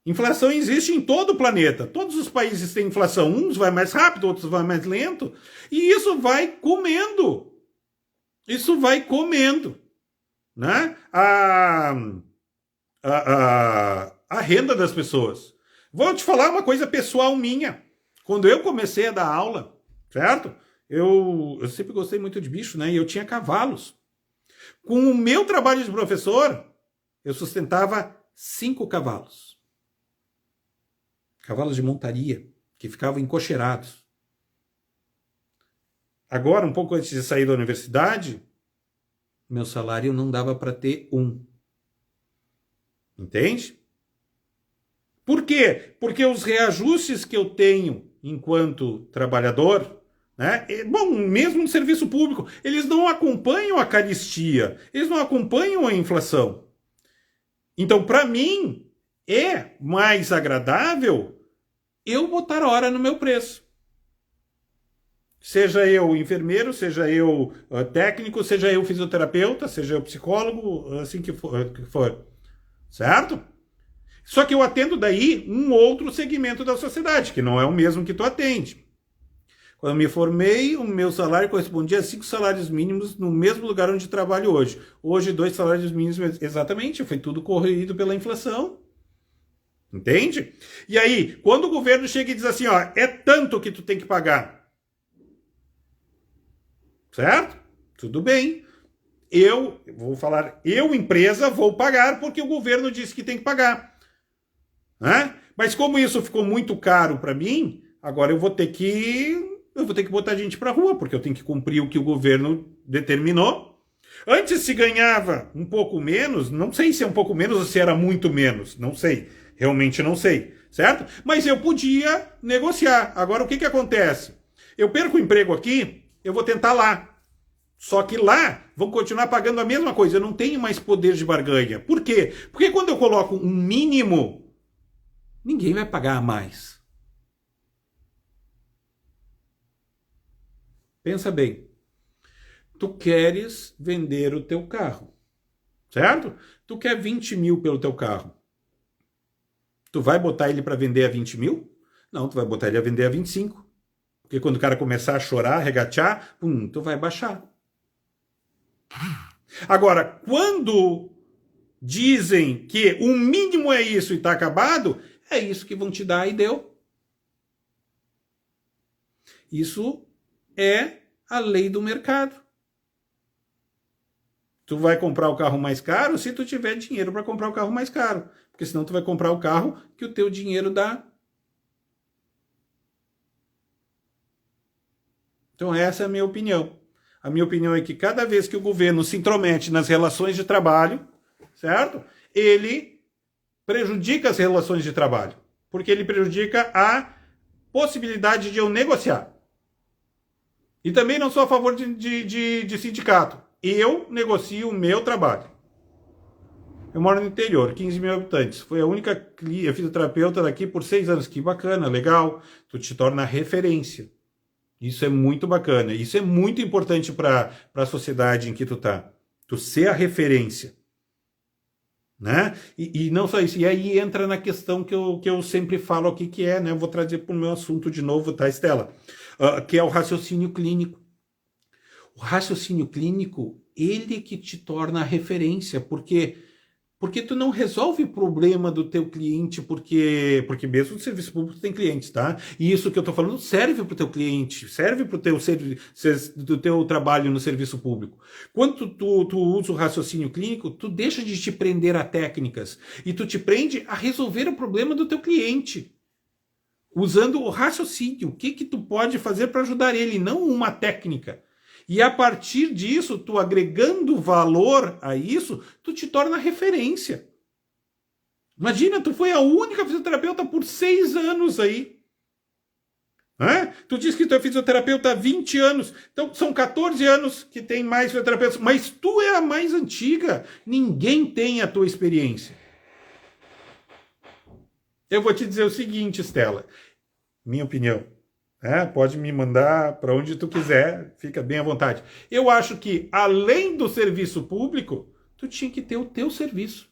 Inflação existe em todo o planeta. Todos os países têm inflação. Uns vai mais rápido, outros vai mais lento. E isso vai comendo. Isso vai comendo. Né? A renda das pessoas. Vou te falar uma coisa pessoal minha. Quando eu comecei a dar aula, certo? Eu sempre gostei muito de bicho, né? E eu tinha cavalos. Com o meu trabalho de professor, eu sustentava 5 cavalos. Cavalos de montaria, que ficavam encocheirados. Agora, um pouco antes de sair da universidade, meu salário não dava para ter um. Entende? Por quê? Porque os reajustes que eu tenho enquanto trabalhador, né? Bom, mesmo no serviço público, eles não acompanham a carestia, eles não acompanham a inflação. Então, para mim, é mais agradável eu botar hora no meu preço. Seja eu enfermeiro, seja eu técnico, seja eu fisioterapeuta, seja eu psicólogo, assim que for. Certo? Só que eu atendo daí um outro segmento da sociedade, que não é o mesmo que tu atende. Quando eu me formei, o meu salário correspondia a 5 salários mínimos no mesmo lugar onde trabalho hoje. Hoje, 2 salários mínimos, exatamente, foi tudo corrido pela inflação. Entende? E aí, quando o governo chega e diz assim, ó, é tanto que tu tem que pagar. Certo? Tudo bem. Eu vou falar, eu, empresa, vou pagar porque o governo disse que tem que pagar. Né? Mas como isso ficou muito caro para mim, agora eu vou ter que botar gente para rua, porque eu tenho que cumprir o que o governo determinou. Antes se ganhava um pouco menos, não sei se é um pouco menos ou se era muito menos, não sei, realmente não sei, certo? Mas eu podia negociar. Agora o que acontece? Eu perco o emprego aqui, eu vou tentar lá. Só que lá vão continuar pagando a mesma coisa, eu não tenho mais poder de barganha. Por quê? Porque quando eu coloco um mínimo, ninguém vai pagar a mais. Pensa bem. Tu queres vender o teu carro, certo? Tu quer 20 mil pelo teu carro. Tu vai botar ele para vender a 20 mil? Não, tu vai botar ele a vender a 25. Porque quando o cara começar a chorar, regatear, tu vai baixar. Agora, quando dizem que o mínimo é isso e está acabado, é isso que vão te dar e deu. Isso é a lei do mercado. Tu vai comprar o carro mais caro se tu tiver dinheiro para comprar o carro mais caro. Porque senão tu vai comprar o carro que o teu dinheiro dá. Então essa é a minha opinião. A minha opinião é que cada vez que o governo se intromete nas relações de trabalho, certo? Ele prejudica as relações de trabalho. Porque ele prejudica a possibilidade de eu negociar. E também não sou a favor de sindicato. Eu negocio o meu trabalho. Eu moro no interior, 15 mil habitantes. Fui a única fisioterapeuta daqui por 6 anos. Que bacana, legal. Tu te torna referência. Isso é muito bacana. Isso é muito importante para a sociedade em que tu tá. Tu ser a referência. Né? E não só isso. E aí entra na questão que eu sempre falo aqui, que é, né? Eu vou trazer para o meu assunto de novo, tá, Estela? Que é o raciocínio clínico. O raciocínio clínico, ele que te torna a referência, porque tu não resolve o problema do teu cliente, porque mesmo no serviço público tem clientes, tá? E isso que eu tô falando serve para o teu cliente, serve para do teu trabalho no serviço público. Quando tu usa o raciocínio clínico, tu deixa de te prender a técnicas e tu te prende a resolver o problema do teu cliente. Usando o raciocínio, o que tu pode fazer para ajudar ele, não uma técnica. E a partir disso, tu agregando valor a isso, tu te torna referência. Imagina, tu foi a única fisioterapeuta por 6 anos aí. Tu diz que tu é fisioterapeuta há 20 anos. Então, são 14 anos que tem mais fisioterapeutas. Mas tu é a mais antiga. Ninguém tem a tua experiência. Eu vou te dizer o seguinte, Estela. Minha opinião. Pode me mandar para onde tu quiser, fica bem à vontade. Eu acho que, além do serviço público, tu tinha que ter o teu serviço.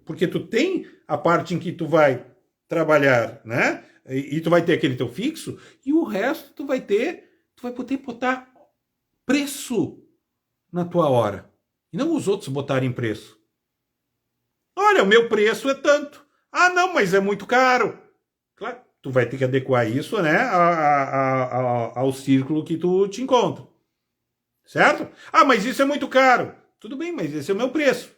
Porque tu tem a parte em que tu vai trabalhar, né? E tu vai ter aquele teu fixo, e o resto tu vai poder botar preço na tua hora. E não os outros botarem preço. Olha, o meu preço é tanto. Ah, não, mas é muito caro. Claro, tu vai ter que adequar isso, né, ao círculo que tu te encontra. Certo? Ah, mas isso é muito caro. Tudo bem, mas esse é o meu preço.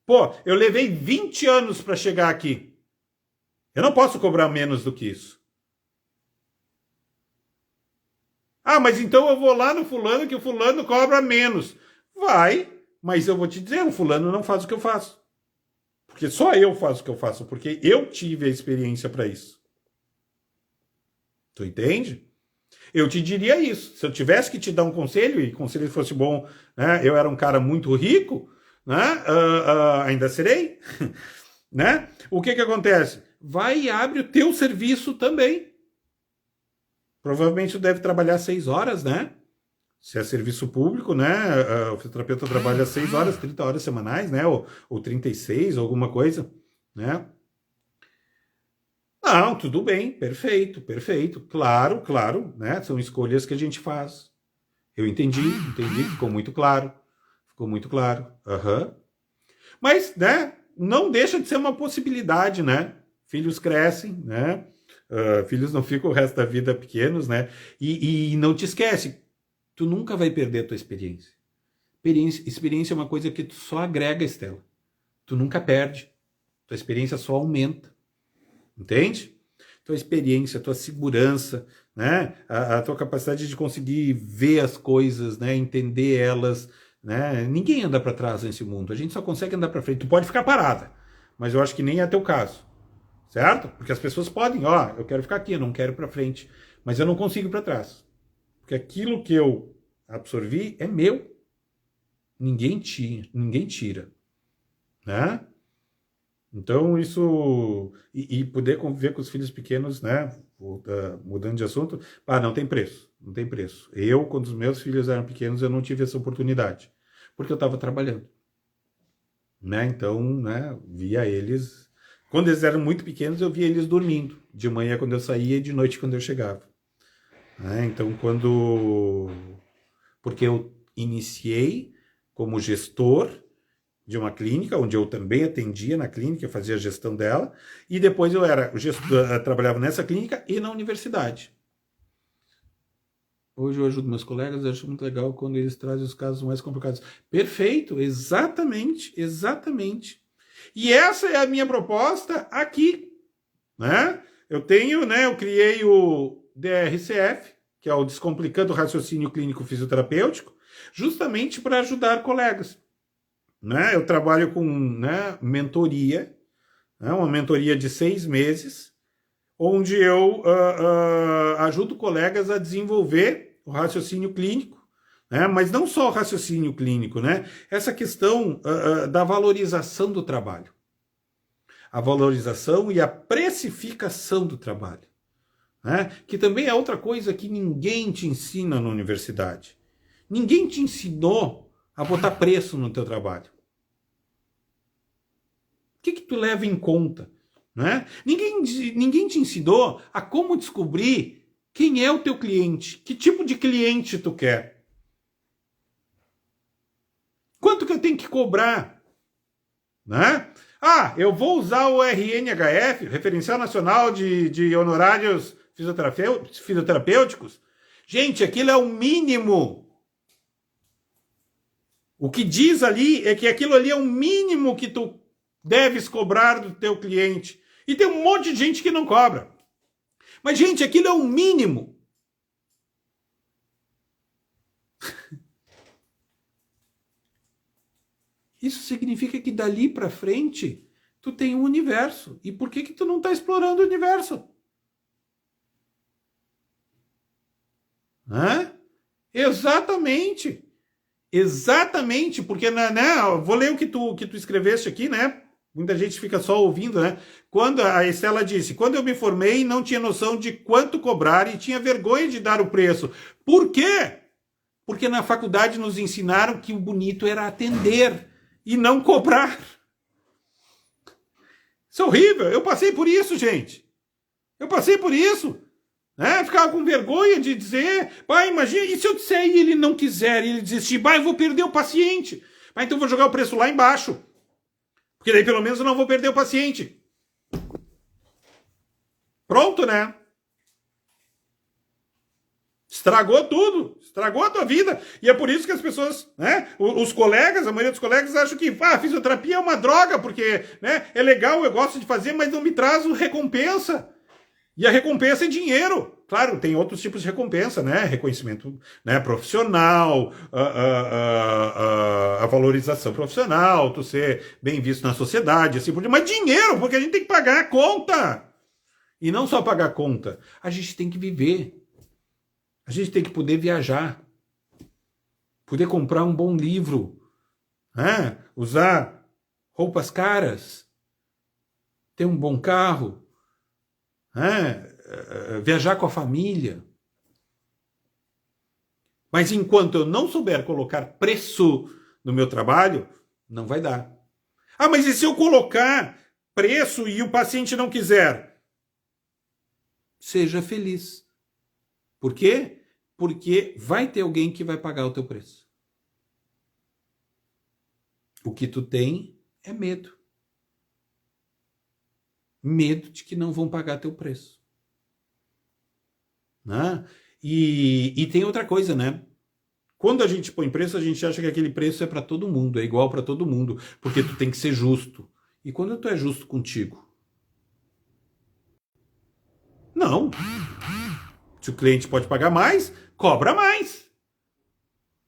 Pô, eu levei 20 anos para chegar aqui. Eu não posso cobrar menos do que isso. Ah, mas então eu vou lá no fulano que o fulano cobra menos. Vai, mas eu vou te dizer, o fulano não faz o que eu faço. Porque só eu faço o que eu faço, porque eu tive a experiência para isso. Tu entende? Eu te diria isso. Se eu tivesse que te dar um conselho, e o conselho fosse bom, né? Eu era um cara muito rico, né? Ainda serei, né? O que acontece? Vai e abre o teu serviço também. Provavelmente tu deve trabalhar 6 horas, né? Se é serviço público, né? O fisioterapeuta trabalha 6 horas, 30 horas semanais, né? Ou 36, alguma coisa, né? Não, tudo bem, perfeito, perfeito. Claro, claro, né? São escolhas que a gente faz. Eu entendi, ficou muito claro. Ficou muito claro. Uhum. Mas, né? Não deixa de ser uma possibilidade, né? Filhos crescem, né? Filhos não ficam o resto da vida pequenos, né? E não te esquece, tu nunca vai perder a tua experiência. Experiência é uma coisa que tu só agrega, Estela. Tu nunca perde. Tua experiência só aumenta. Entende? Tua experiência, tua segurança, né? A tua capacidade de conseguir ver as coisas, né? Entender elas, né? Ninguém anda para trás nesse mundo. A gente só consegue andar para frente. Tu pode ficar parada, mas eu acho que nem é teu caso. Certo? Porque as pessoas podem, eu quero ficar aqui, eu não quero ir para frente, mas eu não consigo ir para trás. Porque aquilo que eu absorvi é meu. Ninguém tira, né? Então isso e poder conviver com os filhos pequenos, né? Mudando de assunto, não tem preço, não tem preço. Eu, quando os meus filhos eram pequenos, eu não tive essa oportunidade, porque eu estava trabalhando, né? Então, né? Via eles. Quando eles eram muito pequenos, eu via eles dormindo. De manhã quando eu saía e de noite quando eu chegava. Então, porque eu iniciei como gestor de uma clínica, onde eu também atendia na clínica, eu fazia a gestão dela, e depois eu era gestor, trabalhava nessa clínica e na universidade. Hoje eu ajudo meus colegas, eu acho muito legal quando eles trazem os casos mais complicados. Perfeito, exatamente, exatamente. E essa é a minha proposta aqui, né? Eu criei o DRCF, que é o Descomplicando o Raciocínio Clínico Fisioterapêutico, justamente para ajudar colegas. Né? Eu trabalho com, né, mentoria, né, uma mentoria de 6 meses, onde eu ajudo colegas a desenvolver o raciocínio clínico, né? Mas não só o raciocínio clínico, né? Essa questão da valorização do trabalho. A valorização e a precificação do trabalho. Né? Que também é outra coisa que ninguém te ensina na universidade. Ninguém te ensinou a botar preço no teu trabalho. O que tu leva em conta? Né? Ninguém te ensinou a como descobrir quem é o teu cliente, que tipo de cliente tu quer. Quanto que eu tenho que cobrar? Né? Eu vou usar o RNHF, Referencial Nacional de Honorários Fisioterapêuticos. Gente, aquilo é o mínimo. O que diz ali é que aquilo ali é o mínimo que tu deves cobrar do teu cliente. E tem um monte de gente que não cobra. Mas, gente, aquilo é o mínimo. Isso significa que dali para frente tu tem um universo. E por que tu não está explorando o universo? Exatamente. Exatamente, porque vou ler o que tu escreveste aqui, né? Muita gente fica só ouvindo, né? Quando a Estela disse, quando eu me formei, não tinha noção de quanto cobrar e tinha vergonha de dar o preço. Por quê? Porque na faculdade nos ensinaram que o bonito era atender e não cobrar. Isso é horrível. Eu passei por isso, gente. Eu passei por isso. Né? Ficava com vergonha de dizer, pai, imagina, e se eu disser e ele não quiser, e ele desistir, pai, eu vou perder o paciente. Pai, então eu vou jogar o preço lá embaixo. Porque daí pelo menos eu não vou perder o paciente. Pronto, né? Estragou tudo, estragou a tua vida. E é por isso que as pessoas, né, os colegas, a maioria dos colegas acham que a fisioterapia é uma droga, porque, né, é legal, eu gosto de fazer, mas não me traz recompensa. E a recompensa é dinheiro. Claro, tem outros tipos de recompensa, né? Reconhecimento, né, profissional, a valorização profissional, tu ser bem visto na sociedade, assim por diante. Mas dinheiro, porque a gente tem que pagar a conta. E não só pagar a conta, a gente tem que viver. A gente tem que poder viajar, poder comprar um bom livro, né? Usar roupas caras, ter um bom carro, né? Viajar com a família. Mas enquanto eu não souber colocar preço no meu trabalho, não vai dar. Ah, mas e se eu colocar preço e o paciente não quiser? Seja feliz. Por quê? Porque vai ter alguém que vai pagar o teu preço. O que tu tem é medo. Medo de que não vão pagar teu preço. Né? E tem outra coisa, né? Quando a gente põe preço, a gente acha que aquele preço é para todo mundo, é igual para todo mundo, porque tu tem que ser justo. E quando tu é justo contigo? Não. Se o cliente pode pagar mais, cobra mais.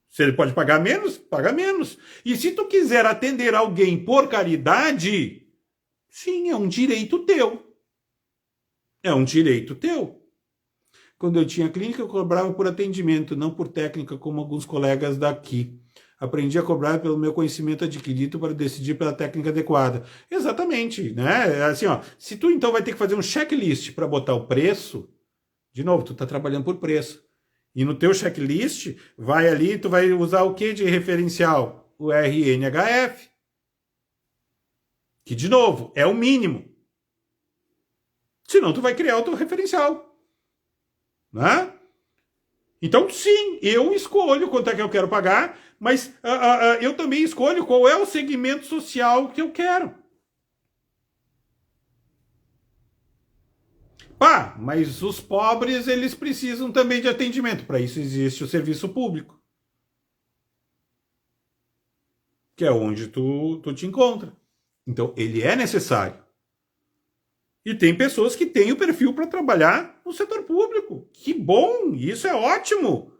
Se ele pode pagar menos, paga menos. E se tu quiser atender alguém por caridade, sim, é um direito teu. É um direito teu. Quando eu tinha clínica, eu cobrava por atendimento, não por técnica, como alguns colegas daqui. Aprendi a cobrar pelo meu conhecimento adquirido para decidir pela técnica adequada. Exatamente, né? Assim, ó, se tu então vai ter que fazer um checklist para botar o preço, de novo, tu está trabalhando por preço. E no teu checklist, vai ali, tu vai usar o que de referencial? O RNHF. Que, de novo, é o mínimo. Senão tu vai criar o teu referencial. Né? Então, sim, eu escolho quanto é que eu quero pagar, mas eu também escolho qual é o segmento social que eu quero. Pá, mas os pobres, eles precisam também de atendimento. Para isso existe o serviço público. Que é onde tu te encontra. Então, ele é necessário. E tem pessoas que têm o perfil para trabalhar no setor público. Que bom, isso é ótimo.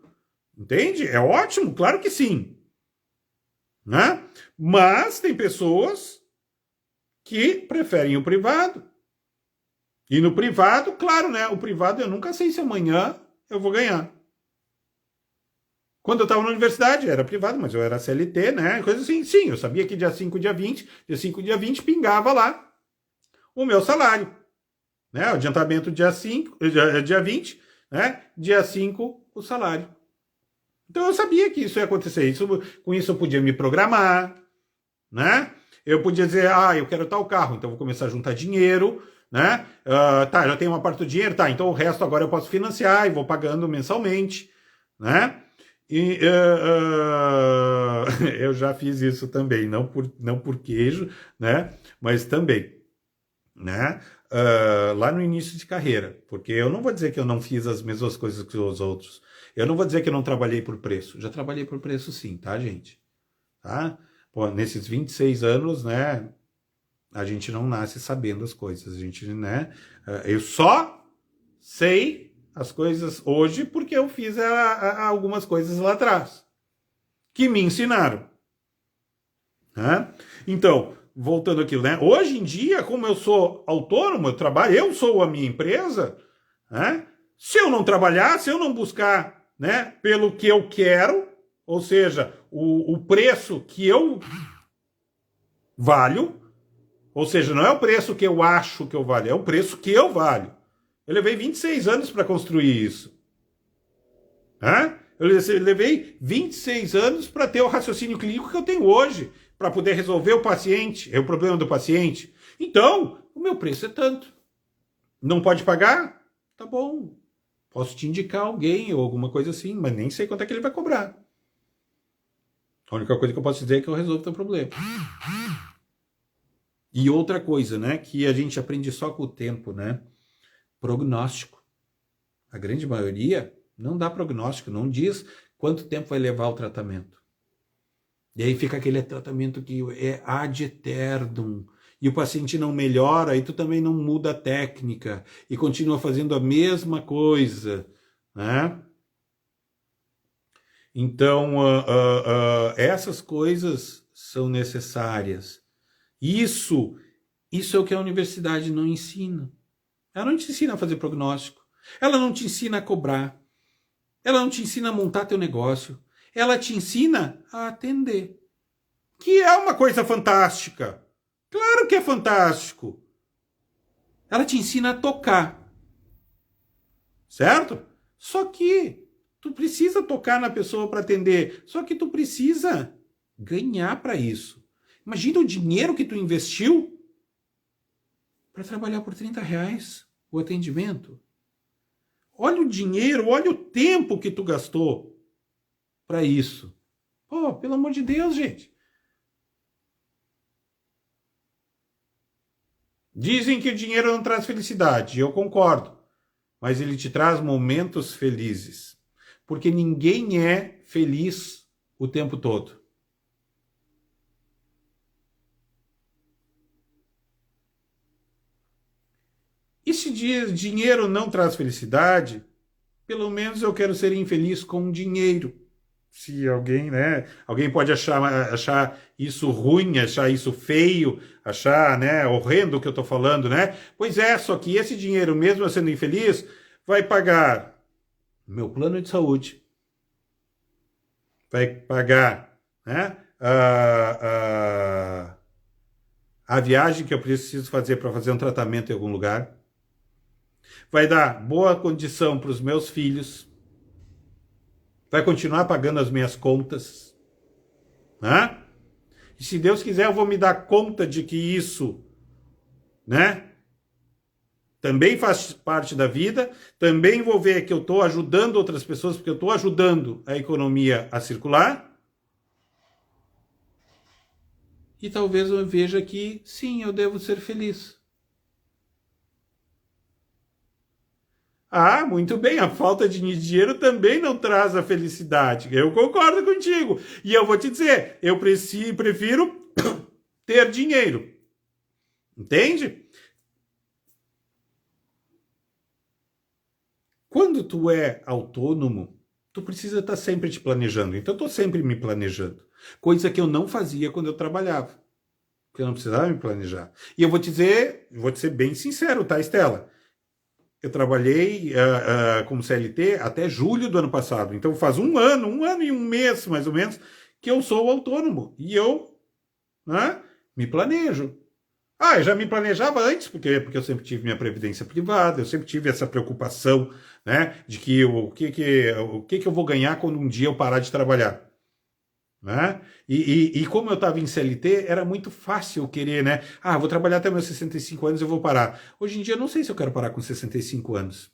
Entende? É ótimo, claro que sim. Né? Mas tem pessoas que preferem o privado. E no privado, claro, né? O privado eu nunca sei se amanhã eu vou ganhar. Quando eu estava na universidade, era privado, mas eu era CLT, né? Coisa assim. Sim, eu sabia que dia 5, dia 20, pingava lá o meu salário. Né? O adiantamento dia 5, dia 20, né? Dia 5, o salário. Então eu sabia que isso ia acontecer. Com isso eu podia me programar, né? Eu podia dizer, eu quero tal carro, então vou começar a juntar dinheiro, né? Tá, já tenho uma parte do dinheiro, tá, então o resto agora eu posso financiar e vou pagando mensalmente, né? E eu já fiz isso também, não por queijo, né? Mas também, né? Lá no início de carreira, porque eu não vou dizer que eu não fiz as mesmas coisas que os outros. Eu não vou dizer que eu não trabalhei por preço. Já trabalhei por preço sim, tá, gente? Tá? Pô, nesses 26 anos, né? A gente não nasce sabendo as coisas. A gente, né? Eu só sei as coisas hoje porque eu fiz algumas coisas lá atrás que me ensinaram. Né? Então, voltando aqui, né? Hoje em dia, como eu sou autônomo, eu sou a minha empresa, né? Se eu não trabalhar, se eu não buscar, né, pelo que eu quero, ou seja, o preço que eu valho, ou seja, não é o preço que eu acho que eu valho, é o preço que eu valho. Eu levei 26 anos para construir isso. Né? Eu levei 26 anos para ter o raciocínio clínico que eu tenho hoje, para poder resolver o problema do paciente. Então, o meu preço é tanto. Não pode pagar? Tá bom. Posso te indicar alguém ou alguma coisa assim, mas nem sei quanto é que ele vai cobrar. A única coisa que eu posso dizer é que eu resolvo o teu problema. E outra coisa, né, que a gente aprende só com o tempo, né? Prognóstico. A grande maioria não dá prognóstico, não diz quanto tempo vai levar o tratamento. E aí fica aquele tratamento que é ad eternum. E o paciente não melhora, e tu também não muda a técnica e continua fazendo a mesma coisa, né? Então, essas coisas são necessárias. Isso é o que a universidade não ensina. Ela não te ensina a fazer prognóstico. Ela não te ensina a cobrar. Ela não te ensina a montar teu negócio. Ela te ensina a atender. Que é uma coisa fantástica. Claro que é fantástico. Ela te ensina a tocar. Certo? Só que tu precisa tocar na pessoa para atender. Só que tu precisa ganhar para isso. Imagina o dinheiro que tu investiu para trabalhar por R$ 30 o atendimento. Olha o dinheiro, olha o tempo que tu gastou para isso. Pô, pelo amor de Deus, gente. Dizem que o dinheiro não traz felicidade, eu concordo. Mas ele te traz momentos felizes. Porque ninguém é feliz o tempo todo. E se dinheiro não traz felicidade, pelo menos eu quero ser infeliz com dinheiro. Se alguém, né? Alguém pode achar isso ruim, achar isso feio, achar, né, horrendo o que eu estou falando, né? Pois é, só que esse dinheiro, mesmo eu sendo infeliz, vai pagar meu plano de saúde, vai pagar, né, a viagem que eu preciso fazer para fazer um tratamento em algum lugar, vai dar boa condição para os meus filhos, vai continuar pagando as minhas contas, né? E se Deus quiser, eu vou me dar conta de que isso, né, também faz parte da vida, também vou ver que eu estou ajudando outras pessoas, porque eu estou ajudando a economia a circular. E talvez eu veja que, sim, eu devo ser feliz. Ah, muito bem, a falta de dinheiro também não traz a felicidade. Eu concordo contigo. E eu vou te dizer, eu prefiro ter dinheiro. Entende? Quando tu é autônomo, tu precisa estar sempre te planejando. Então, eu estou sempre me planejando. Coisa que eu não fazia quando eu trabalhava. Porque eu não precisava me planejar. E eu vou te dizer, vou te ser bem sincero, tá, Estela? Eu trabalhei como CLT até julho do ano passado. Então faz um ano e um mês, mais ou menos, que eu sou autônomo. E eu, né, me planejo. Ah, eu já me planejava antes, porque eu sempre tive minha previdência privada, eu sempre tive essa preocupação, né, de que o que eu vou ganhar quando um dia eu parar de trabalhar. Né? E como eu estava em CLT, era muito fácil querer, né? Ah, vou trabalhar até meus 65 anos, eu vou parar. Hoje em dia, eu não sei se eu quero parar com 65 anos.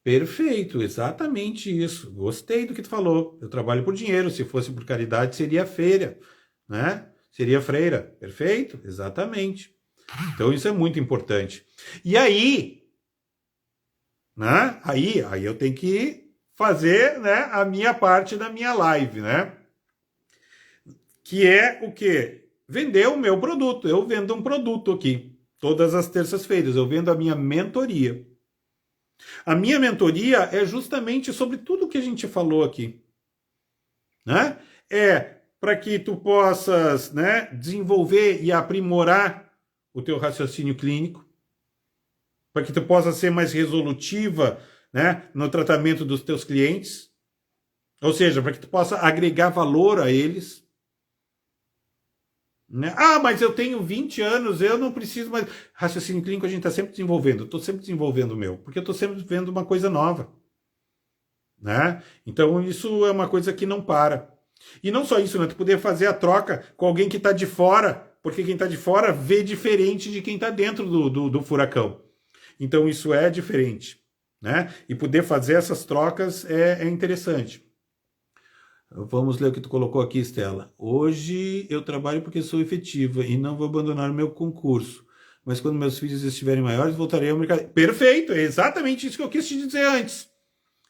Perfeito, exatamente isso. Gostei do que tu falou. Eu trabalho por dinheiro, se fosse por caridade, seria feira, né? Seria freira. Perfeito, exatamente. Então, isso é muito importante. E aí, né? Aí eu tenho que fazer, né, a minha parte da minha live, né? Que é o quê? Vender o meu produto. Eu vendo um produto aqui. Todas as terças-feiras eu vendo a minha mentoria. A minha mentoria é justamente sobre tudo que a gente falou aqui. Né? É para que tu possas, né, desenvolver e aprimorar o teu raciocínio clínico, para que tu possa ser mais resolutiva, né, no tratamento dos teus clientes, ou seja, para que tu possa agregar valor a eles. Né? Ah, mas eu tenho 20 anos, eu não preciso mais. Raciocínio clínico a gente está sempre desenvolvendo, eu estou sempre desenvolvendo o meu, porque eu estou sempre vendo uma coisa nova. Né? Então isso é uma coisa que não para. E não só isso, né? Tu poder fazer a troca com alguém que está de fora, porque quem está de fora vê diferente de quem está dentro do furacão. Então isso é diferente, né? E poder fazer essas trocas é interessante. Vamos ler o que tu colocou aqui, Estela. Hoje eu trabalho porque sou efetiva e não vou abandonar meu concurso. Mas quando meus filhos estiverem maiores, voltarei ao mercado. Perfeito, é exatamente isso que eu quis te dizer antes.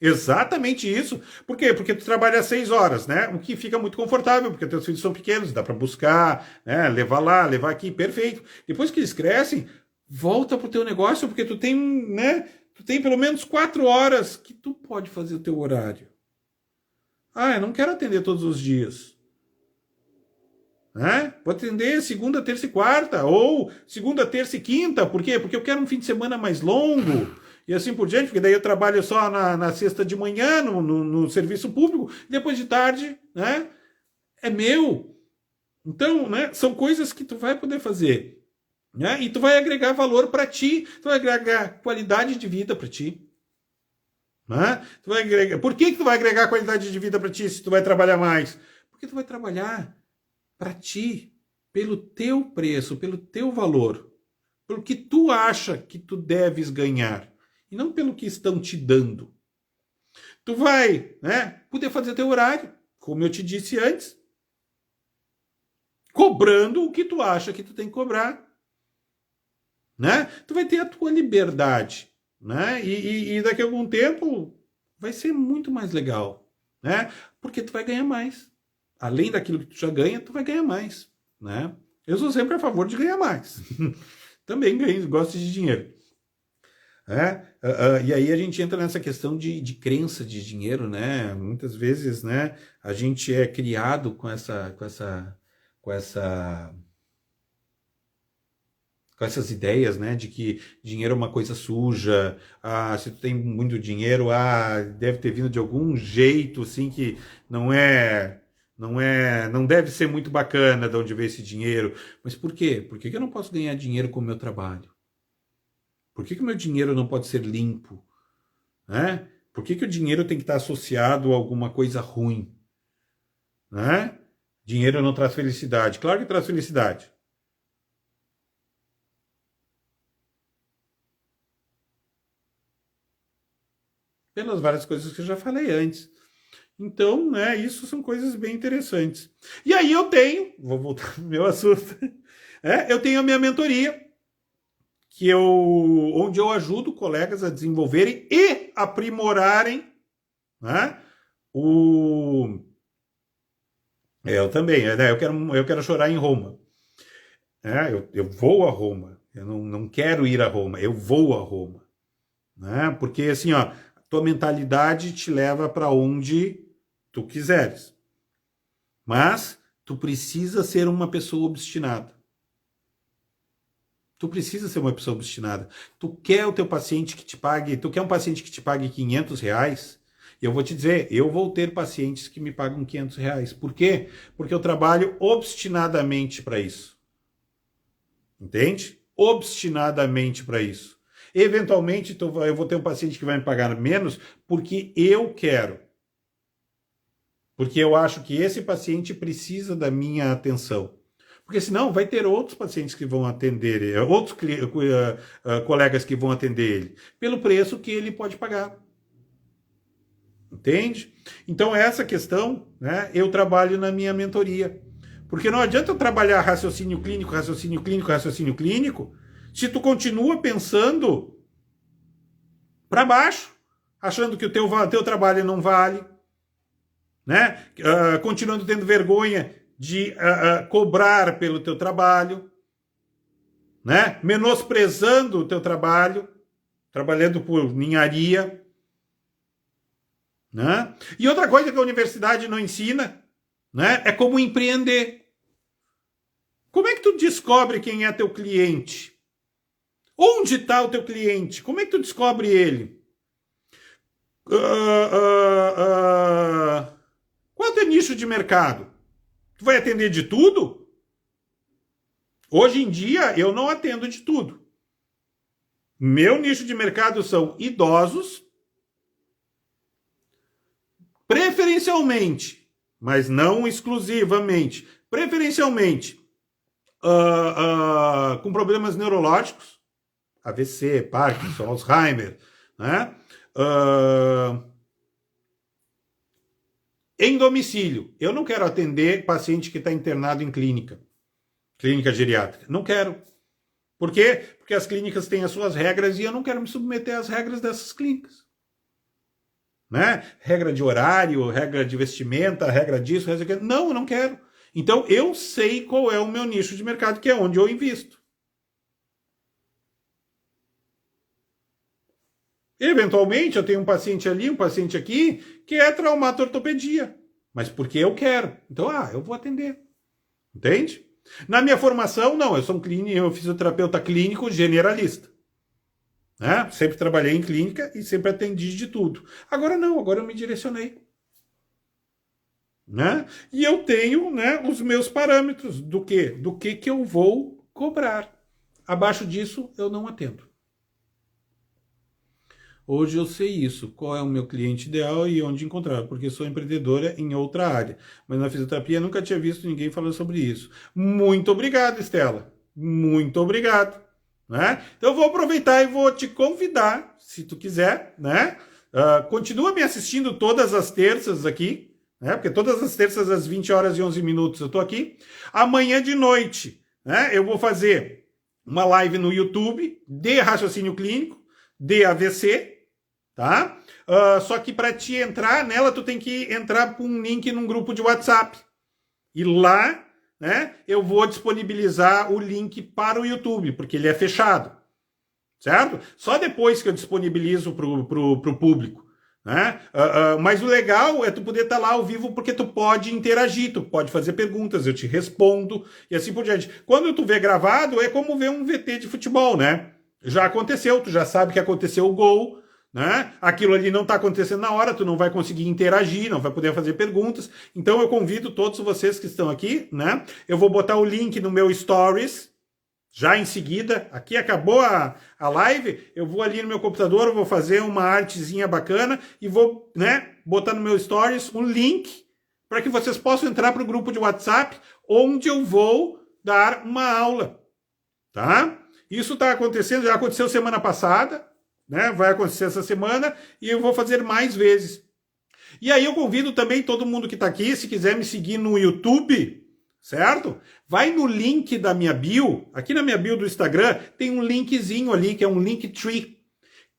Exatamente isso. Por quê? Porque tu trabalha 6 horas, né? O que fica muito confortável, porque teus filhos são pequenos, dá para buscar, né? Levar lá, levar aqui, perfeito. Depois que eles crescem, volta pro teu negócio, porque tu tem, né? Tu tem pelo menos 4 horas que tu pode fazer o teu horário. Ah, eu não quero atender todos os dias. Né? Vou atender segunda, terça e quarta, ou segunda, terça e quinta. Por quê? Porque eu quero um fim de semana mais longo. E assim por diante, porque daí eu trabalho só na sexta de manhã, no serviço público, depois de tarde, né? É meu. Então, né, são coisas que tu vai poder fazer. Né? E tu vai agregar valor para ti, tu vai agregar qualidade de vida para ti. Né? Tu vai agregar... Por que tu vai agregar qualidade de vida para ti se tu vai trabalhar mais? Porque tu vai trabalhar para ti, pelo teu preço, pelo teu valor, pelo que tu acha que tu deves ganhar, e não pelo que estão te dando. Tu vai, né, poder fazer teu horário, como eu te disse antes, cobrando o que tu acha que tu tem que cobrar. Né? Tu vai ter a tua liberdade. Né? E daqui a algum tempo vai ser muito mais legal. Né? Porque tu vai ganhar mais. Além daquilo que tu já ganha, tu vai ganhar mais. Né? Eu sou sempre a favor de ganhar mais. Também gosto de dinheiro. E aí a gente entra nessa questão de crença de dinheiro, né? Muitas vezes, né, a gente é criado com essas ideias, né, de que dinheiro é uma coisa suja, se tu tem muito dinheiro, deve ter vindo de algum jeito, assim, que não deve ser muito bacana de onde veio esse dinheiro. Mas por quê? Por que eu não posso ganhar dinheiro com o meu trabalho? Por que o meu dinheiro não pode ser limpo? Né? Por que o dinheiro tem que estar associado a alguma coisa ruim? Né? Dinheiro não traz felicidade. Claro que traz felicidade. Pelas várias coisas que eu já falei antes. Então, né, isso são coisas bem interessantes. E aí vou voltar pro meu assunto, eu tenho a minha mentoria, onde eu ajudo colegas a desenvolverem e aprimorarem, né, eu também, né, eu quero chorar em Roma. Eu vou a Roma, eu não quero ir a Roma, eu vou a Roma. Né, porque assim, ó, tua mentalidade te leva para onde tu quiseres. Mas tu precisa ser uma pessoa obstinada. Tu precisa ser uma pessoa obstinada. Tu quer o teu paciente que te pague, tu quer um paciente que te pague R$ 500? Eu vou te dizer, eu vou ter pacientes que me pagam R$ 500. Por quê? Porque eu trabalho obstinadamente para isso. Entende? Obstinadamente para isso. Eventualmente, eu vou ter um paciente que vai me pagar menos porque eu quero. Porque eu acho que esse paciente precisa da minha atenção. Porque senão vai ter outros pacientes que vão atender ele, outros colegas que vão atender ele, pelo preço que ele pode pagar. Entende? Então, essa questão, né, eu trabalho na minha mentoria. Porque não adianta eu trabalhar raciocínio clínico, raciocínio clínico, raciocínio clínico, se tu continua pensando para baixo, achando que o teu trabalho não vale, né? Continuando tendo vergonha de cobrar pelo teu trabalho, né? Menosprezando o teu trabalho, trabalhando por ninharia. Né? E outra coisa que a universidade não ensina, né, é como empreender. Como é que tu descobre quem é teu cliente? Onde está o teu cliente? Como é que tu descobre ele? Qual é o teu nicho de mercado? Tu vai atender de tudo? Hoje em dia, eu não atendo de tudo. Meu nicho de mercado são idosos, preferencialmente, mas não exclusivamente, preferencialmente com problemas neurológicos, AVC, Parkinson, Alzheimer, né? Em domicílio. Eu não quero atender paciente que está internado em clínica geriátrica. Não quero. Por quê? Porque as clínicas têm as suas regras e eu não quero me submeter às regras dessas clínicas. Né? Regra de horário, regra de vestimenta, regra disso, regra daquilo. Não, eu não quero. Então, eu sei qual é o meu nicho de mercado, que é onde eu invisto. Eventualmente, eu tenho um paciente ali, um paciente aqui, que é traumato-ortopedia. Mas porque eu quero. Então, eu vou atender. Entende? Na minha formação, não. Eu sou um fisioterapeuta clínico generalista. Né? Sempre trabalhei em clínica e sempre atendi de tudo. Agora não, agora eu me direcionei. Né? E eu tenho, né, os meus parâmetros do quê? Do que eu vou cobrar. Abaixo disso, eu não atendo. Hoje eu sei isso, qual é o meu cliente ideal e onde encontrar, porque sou empreendedora em outra área. Mas na fisioterapia nunca tinha visto ninguém falando sobre isso. Muito obrigado, Estela. Muito obrigado. Né? Então eu vou aproveitar e vou te convidar, se tu quiser, né? Continua me assistindo todas as terças aqui, né? Porque todas as terças às 20 horas e 11 minutos eu estou aqui. Amanhã de noite, né, eu vou fazer uma live no YouTube de raciocínio clínico, de AVC, tá? Só que para te entrar nela, tu tem que entrar por um link num grupo de WhatsApp. E lá, né, eu vou disponibilizar o link para o YouTube, porque ele é fechado. Certo? Só depois que eu disponibilizo para o público. Né? Mas o legal é tu poder estar lá ao vivo, porque tu pode interagir, tu pode fazer perguntas, eu te respondo e assim por diante. Quando tu vê gravado, é como ver um VT de futebol, né? Já aconteceu, tu já sabe que aconteceu o gol, né? Aquilo ali não está acontecendo na hora, tu não vai conseguir interagir, não vai poder fazer perguntas. Então eu convido todos vocês que estão aqui, né? Eu vou botar o link no meu Stories, já em seguida. Aqui acabou a live, eu vou ali no meu computador, eu vou fazer uma artezinha bacana e vou, né, botar no meu Stories um link para que vocês possam entrar para o grupo de WhatsApp, onde eu vou dar uma aula, tá? Isso está acontecendo, já aconteceu semana passada, né? Vai acontecer essa semana e eu vou fazer mais vezes. E aí eu convido também todo mundo que está aqui, se quiser me seguir no YouTube, certo? Vai no link da minha bio, aqui na minha bio do Instagram, tem um linkzinho ali, que é um Linktree.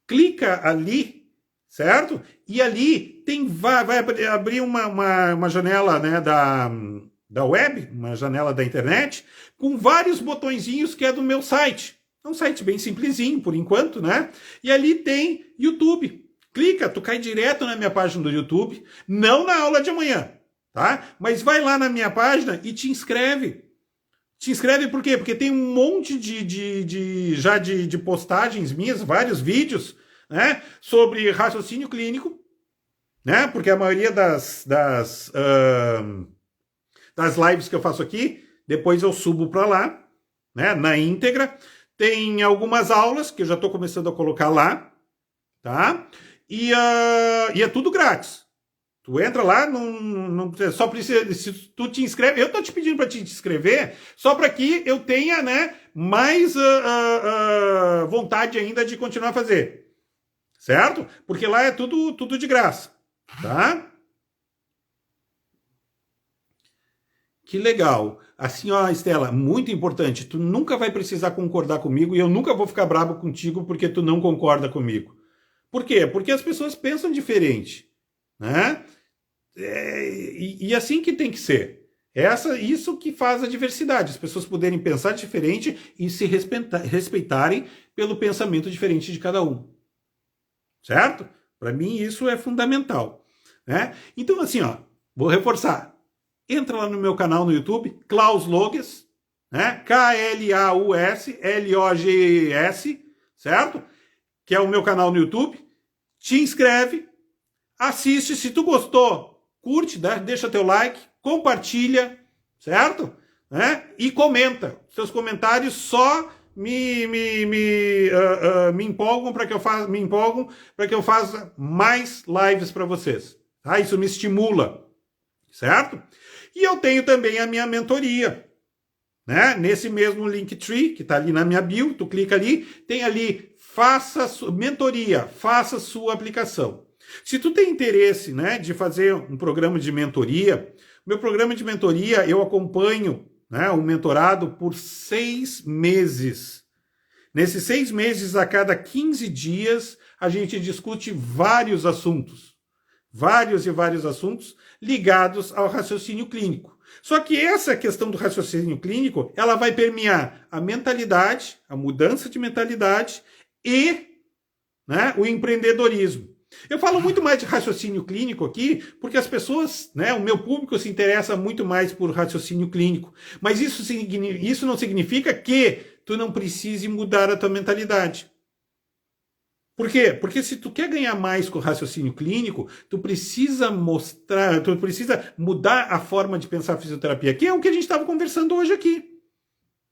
Clica ali, certo? E ali vai abrir uma janela, né, da web, uma janela da internet, com vários botõezinhos que é do meu site. É um site bem simplesinho, por enquanto, né? E ali tem YouTube. Clica, tu cai direto na minha página do YouTube, não na aula de amanhã, tá? Mas vai lá na minha página e te inscreve. Te inscreve por quê? Porque tem um monte de postagens minhas, vários vídeos, né, sobre raciocínio clínico, né? Porque a maioria das lives que eu faço aqui, depois eu subo para lá, né, na íntegra. Tem algumas aulas que eu já estou começando a colocar lá, tá? E é tudo grátis. Tu entra lá, não só precisa. Se tu te inscreve, eu estou te pedindo para te inscrever, só para que eu tenha, né, mais vontade ainda de continuar a fazer, certo? Porque lá é tudo de graça, tá? Que legal. Assim, ó, Estela, muito importante. Tu nunca vai precisar concordar comigo e eu nunca vou ficar bravo contigo porque tu não concorda comigo. Por quê? Porque as pessoas pensam diferente, né? E assim que tem que ser. Isso que faz a diversidade. As pessoas poderem pensar diferente e se respeitarem pelo pensamento diferente de cada um. Certo? Para mim isso é fundamental, né? Então, assim, ó, vou reforçar. Entra lá no meu canal no YouTube, Klaus Loges, né? KLAUSLOGS, certo? Que é o meu canal no YouTube. Te inscreve, assiste, se tu gostou, curte, deixa teu like, compartilha, certo? Né? E comenta. Seus comentários só me empolgam para que eu faça mais lives para vocês. Tá? Isso me estimula, certo? E eu tenho também a minha mentoria, né? Nesse mesmo Linktree, que está ali na minha bio, tu clica ali, tem ali, mentoria, faça sua aplicação. Se tu tem interesse, né, de fazer um programa de mentoria, meu programa de mentoria eu acompanho, né, o mentorado por 6 meses. Nesses 6 meses, a cada 15 dias, a gente discute vários assuntos. Vários e vários assuntos ligados ao raciocínio clínico. Só que essa questão do raciocínio clínico, ela vai permear a mentalidade, a mudança de mentalidade e, né, o empreendedorismo. Eu falo muito mais de raciocínio clínico aqui, porque as pessoas, né, o meu público se interessa muito mais por raciocínio clínico. Mas isso não significa que tu não precise mudar a tua mentalidade. Por quê? Porque se tu quer ganhar mais com o raciocínio clínico, tu precisa mudar a forma de pensar a fisioterapia, que é o que a gente estava conversando hoje aqui,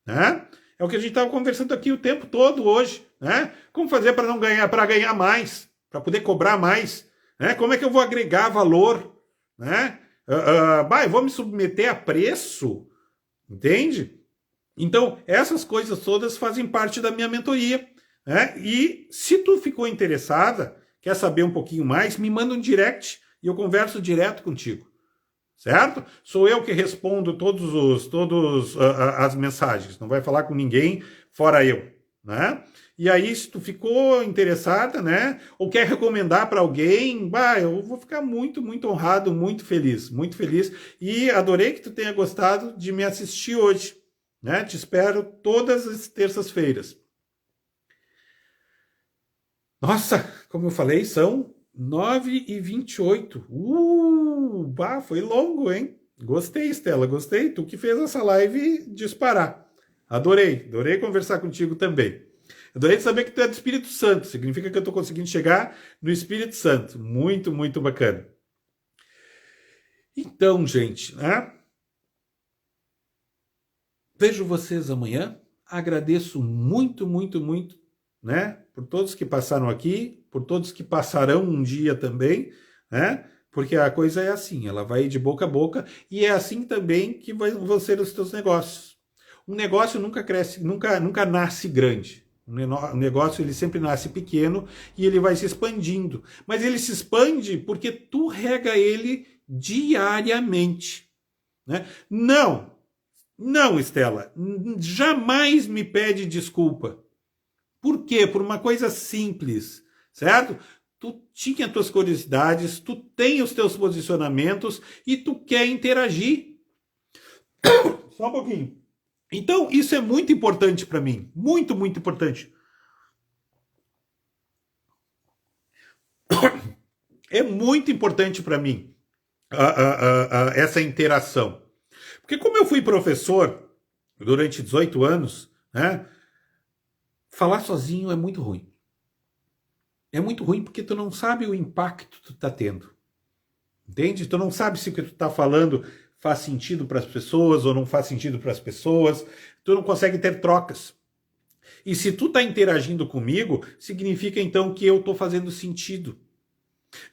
né? É o que a gente estava conversando aqui o tempo todo hoje, né? Como fazer para ganhar mais, para poder cobrar mais, né? Como é que eu vou agregar valor, né? Eu vou me submeter a preço, entende? Então, essas coisas todas fazem parte da minha mentoria. E se tu ficou interessada, quer saber um pouquinho mais, me manda um direct e eu converso direto contigo, certo? Sou eu que respondo todas as mensagens, não vai falar com ninguém fora eu, né? E aí, se tu ficou interessada, né, ou quer recomendar para alguém, eu vou ficar muito, muito honrado, muito feliz, e adorei que tu tenha gostado de me assistir hoje, né? Te espero todas as terças-feiras. Nossa, como eu falei, são 9h28. Foi longo, hein? Gostei, Estela, gostei. Tu que fez essa live disparar. Adorei conversar contigo também. Adorei saber que tu é do Espírito Santo. Significa que eu estou conseguindo chegar no Espírito Santo. Muito, muito bacana. Então, gente, né? Vejo vocês amanhã. Agradeço muito, muito, muito, né? Por todos que passaram aqui, por todos que passarão um dia também, né? Porque a coisa é assim, ela vai de boca a boca e é assim também que vão ser os teus negócios. Um negócio nunca cresce, nunca nasce grande. Um negócio ele sempre nasce pequeno e ele vai se expandindo. Mas ele se expande porque tu rega ele diariamente, né? Não, Estela, jamais me pede desculpa. Por quê? Por uma coisa simples, certo? Tu tinha as tuas curiosidades, tu tem os teus posicionamentos e tu quer interagir. Só um pouquinho. Então, isso é muito importante para mim. Muito, muito importante. É muito importante para mim essa interação. Porque como eu fui professor durante 18 anos, né? Falar sozinho é muito ruim. É muito ruim porque tu não sabe o impacto que tu tá tendo. Entende? Tu não sabe se o que tu tá falando faz sentido para as pessoas ou não faz sentido para as pessoas. Tu não consegue ter trocas. E se tu tá interagindo comigo, significa então que eu tô fazendo sentido.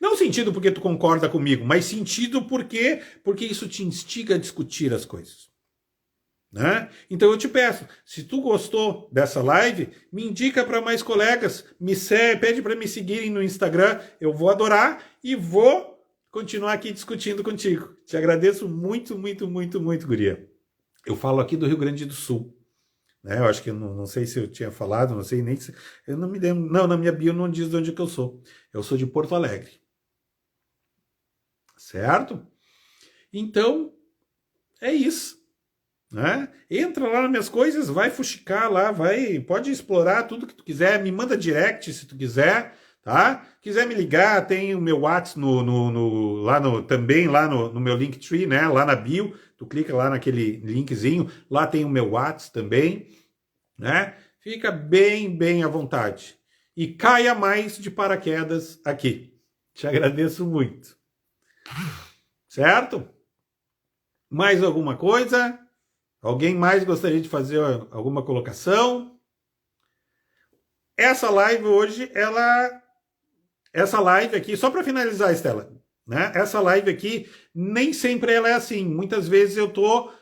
Não sentido porque tu concorda comigo, mas sentido porque isso te instiga a discutir as coisas. Né? Então eu te peço, se tu gostou dessa live, me indica para mais colegas, pede para me seguirem no Instagram, eu vou adorar e vou continuar aqui discutindo contigo. Te agradeço muito, muito, muito, muito, guria. Eu falo aqui do Rio Grande do Sul. Né? Eu acho que não sei se eu tinha falado, não sei nem se... Eu não me lembro. Não, na minha bio não diz de onde que eu sou. Eu sou de Porto Alegre. Certo? Então, é isso. Né? Entra lá nas minhas coisas, vai fuxicar lá, pode explorar tudo que tu quiser, me manda direct se tu quiser, tá? Quiser me ligar, tem o meu WhatsApp também lá no meu Linktree, né? Lá na bio, tu clica lá naquele linkzinho, lá tem o meu WhatsApp também, né? Fica bem, bem à vontade. E caia mais de paraquedas aqui. Te agradeço muito. Certo? Mais alguma coisa? Alguém mais gostaria de fazer alguma colocação? Essa live hoje, essa live aqui, só para finalizar, Estela, né? Essa live aqui, nem sempre ela é assim. Muitas vezes eu estou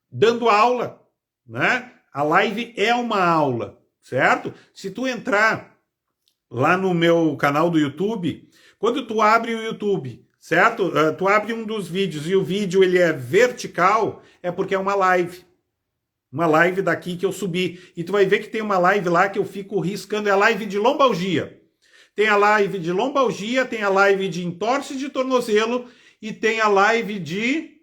dando aula, né? A live é uma aula, certo? Se tu entrar lá no meu canal do YouTube, quando tu abre o YouTube, certo? Tu abre um dos vídeos e o vídeo ele é vertical, é porque é uma live. Uma live daqui que eu subi. E tu vai ver que tem uma live lá que eu fico riscando, é a live de lombalgia. Tem a live de lombalgia, tem a live de entorse de tornozelo e tem a live de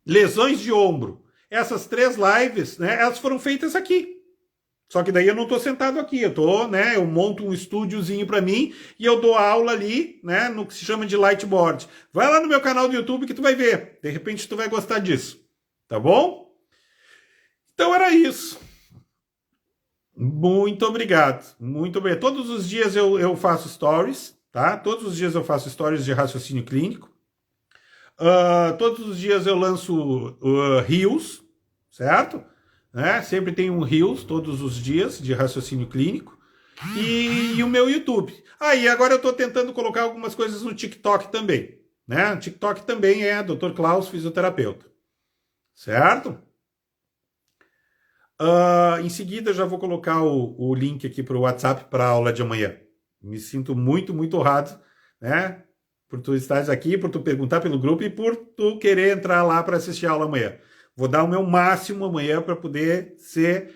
lesões de ombro. Essas 3 lives, né, elas foram feitas aqui. Só que daí eu não estou sentado aqui, eu monto um estúdiozinho para mim e eu dou aula ali, né, no que se chama de lightboard. Vai lá no meu canal do YouTube que tu vai ver. De repente tu vai gostar disso. Tá bom? Então era isso. Muito obrigado. Muito obrigado. Todos os dias eu faço stories, tá? Todos os dias eu faço stories de raciocínio clínico. Todos os dias eu lanço reels, certo? Né? Sempre tem um reels todos os dias de raciocínio clínico. E o meu YouTube. E agora eu estou tentando colocar algumas coisas no TikTok também. Né? O TikTok também é Dr. Klaus, fisioterapeuta. Certo? Em seguida, já vou colocar o link aqui para o WhatsApp para a aula de amanhã. Me sinto muito, muito honrado, né? Por tu estares aqui, por tu perguntar pelo grupo e por tu querer entrar lá para assistir a aula amanhã. Vou dar o meu máximo amanhã para poder ser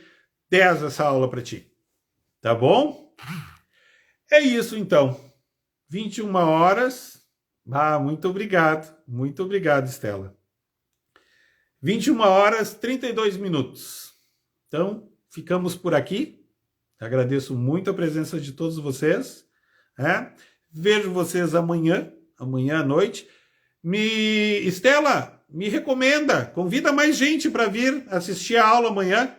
10 essa aula para ti. Tá bom? É isso, então. 21 horas. Muito obrigado. Muito obrigado, Estela. 21 horas, 32 minutos. Então, ficamos por aqui. Agradeço muito a presença de todos vocês. Vejo vocês amanhã à noite. Estela, me recomenda, convida mais gente para vir assistir a aula amanhã,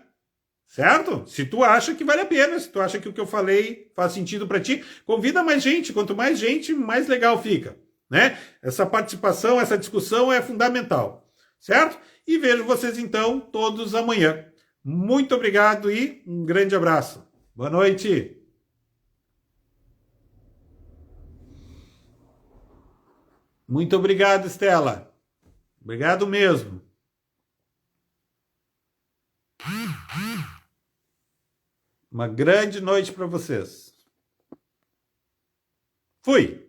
certo? Se tu acha que vale a pena, se tu acha que o que eu falei faz sentido para ti, convida mais gente. Quanto mais gente, mais legal fica, né? Essa participação, essa discussão é fundamental, certo? E vejo vocês então todos amanhã. Muito obrigado e um grande abraço. Boa noite. Muito obrigado, Estela. Obrigado mesmo. Uma grande noite para vocês. Fui.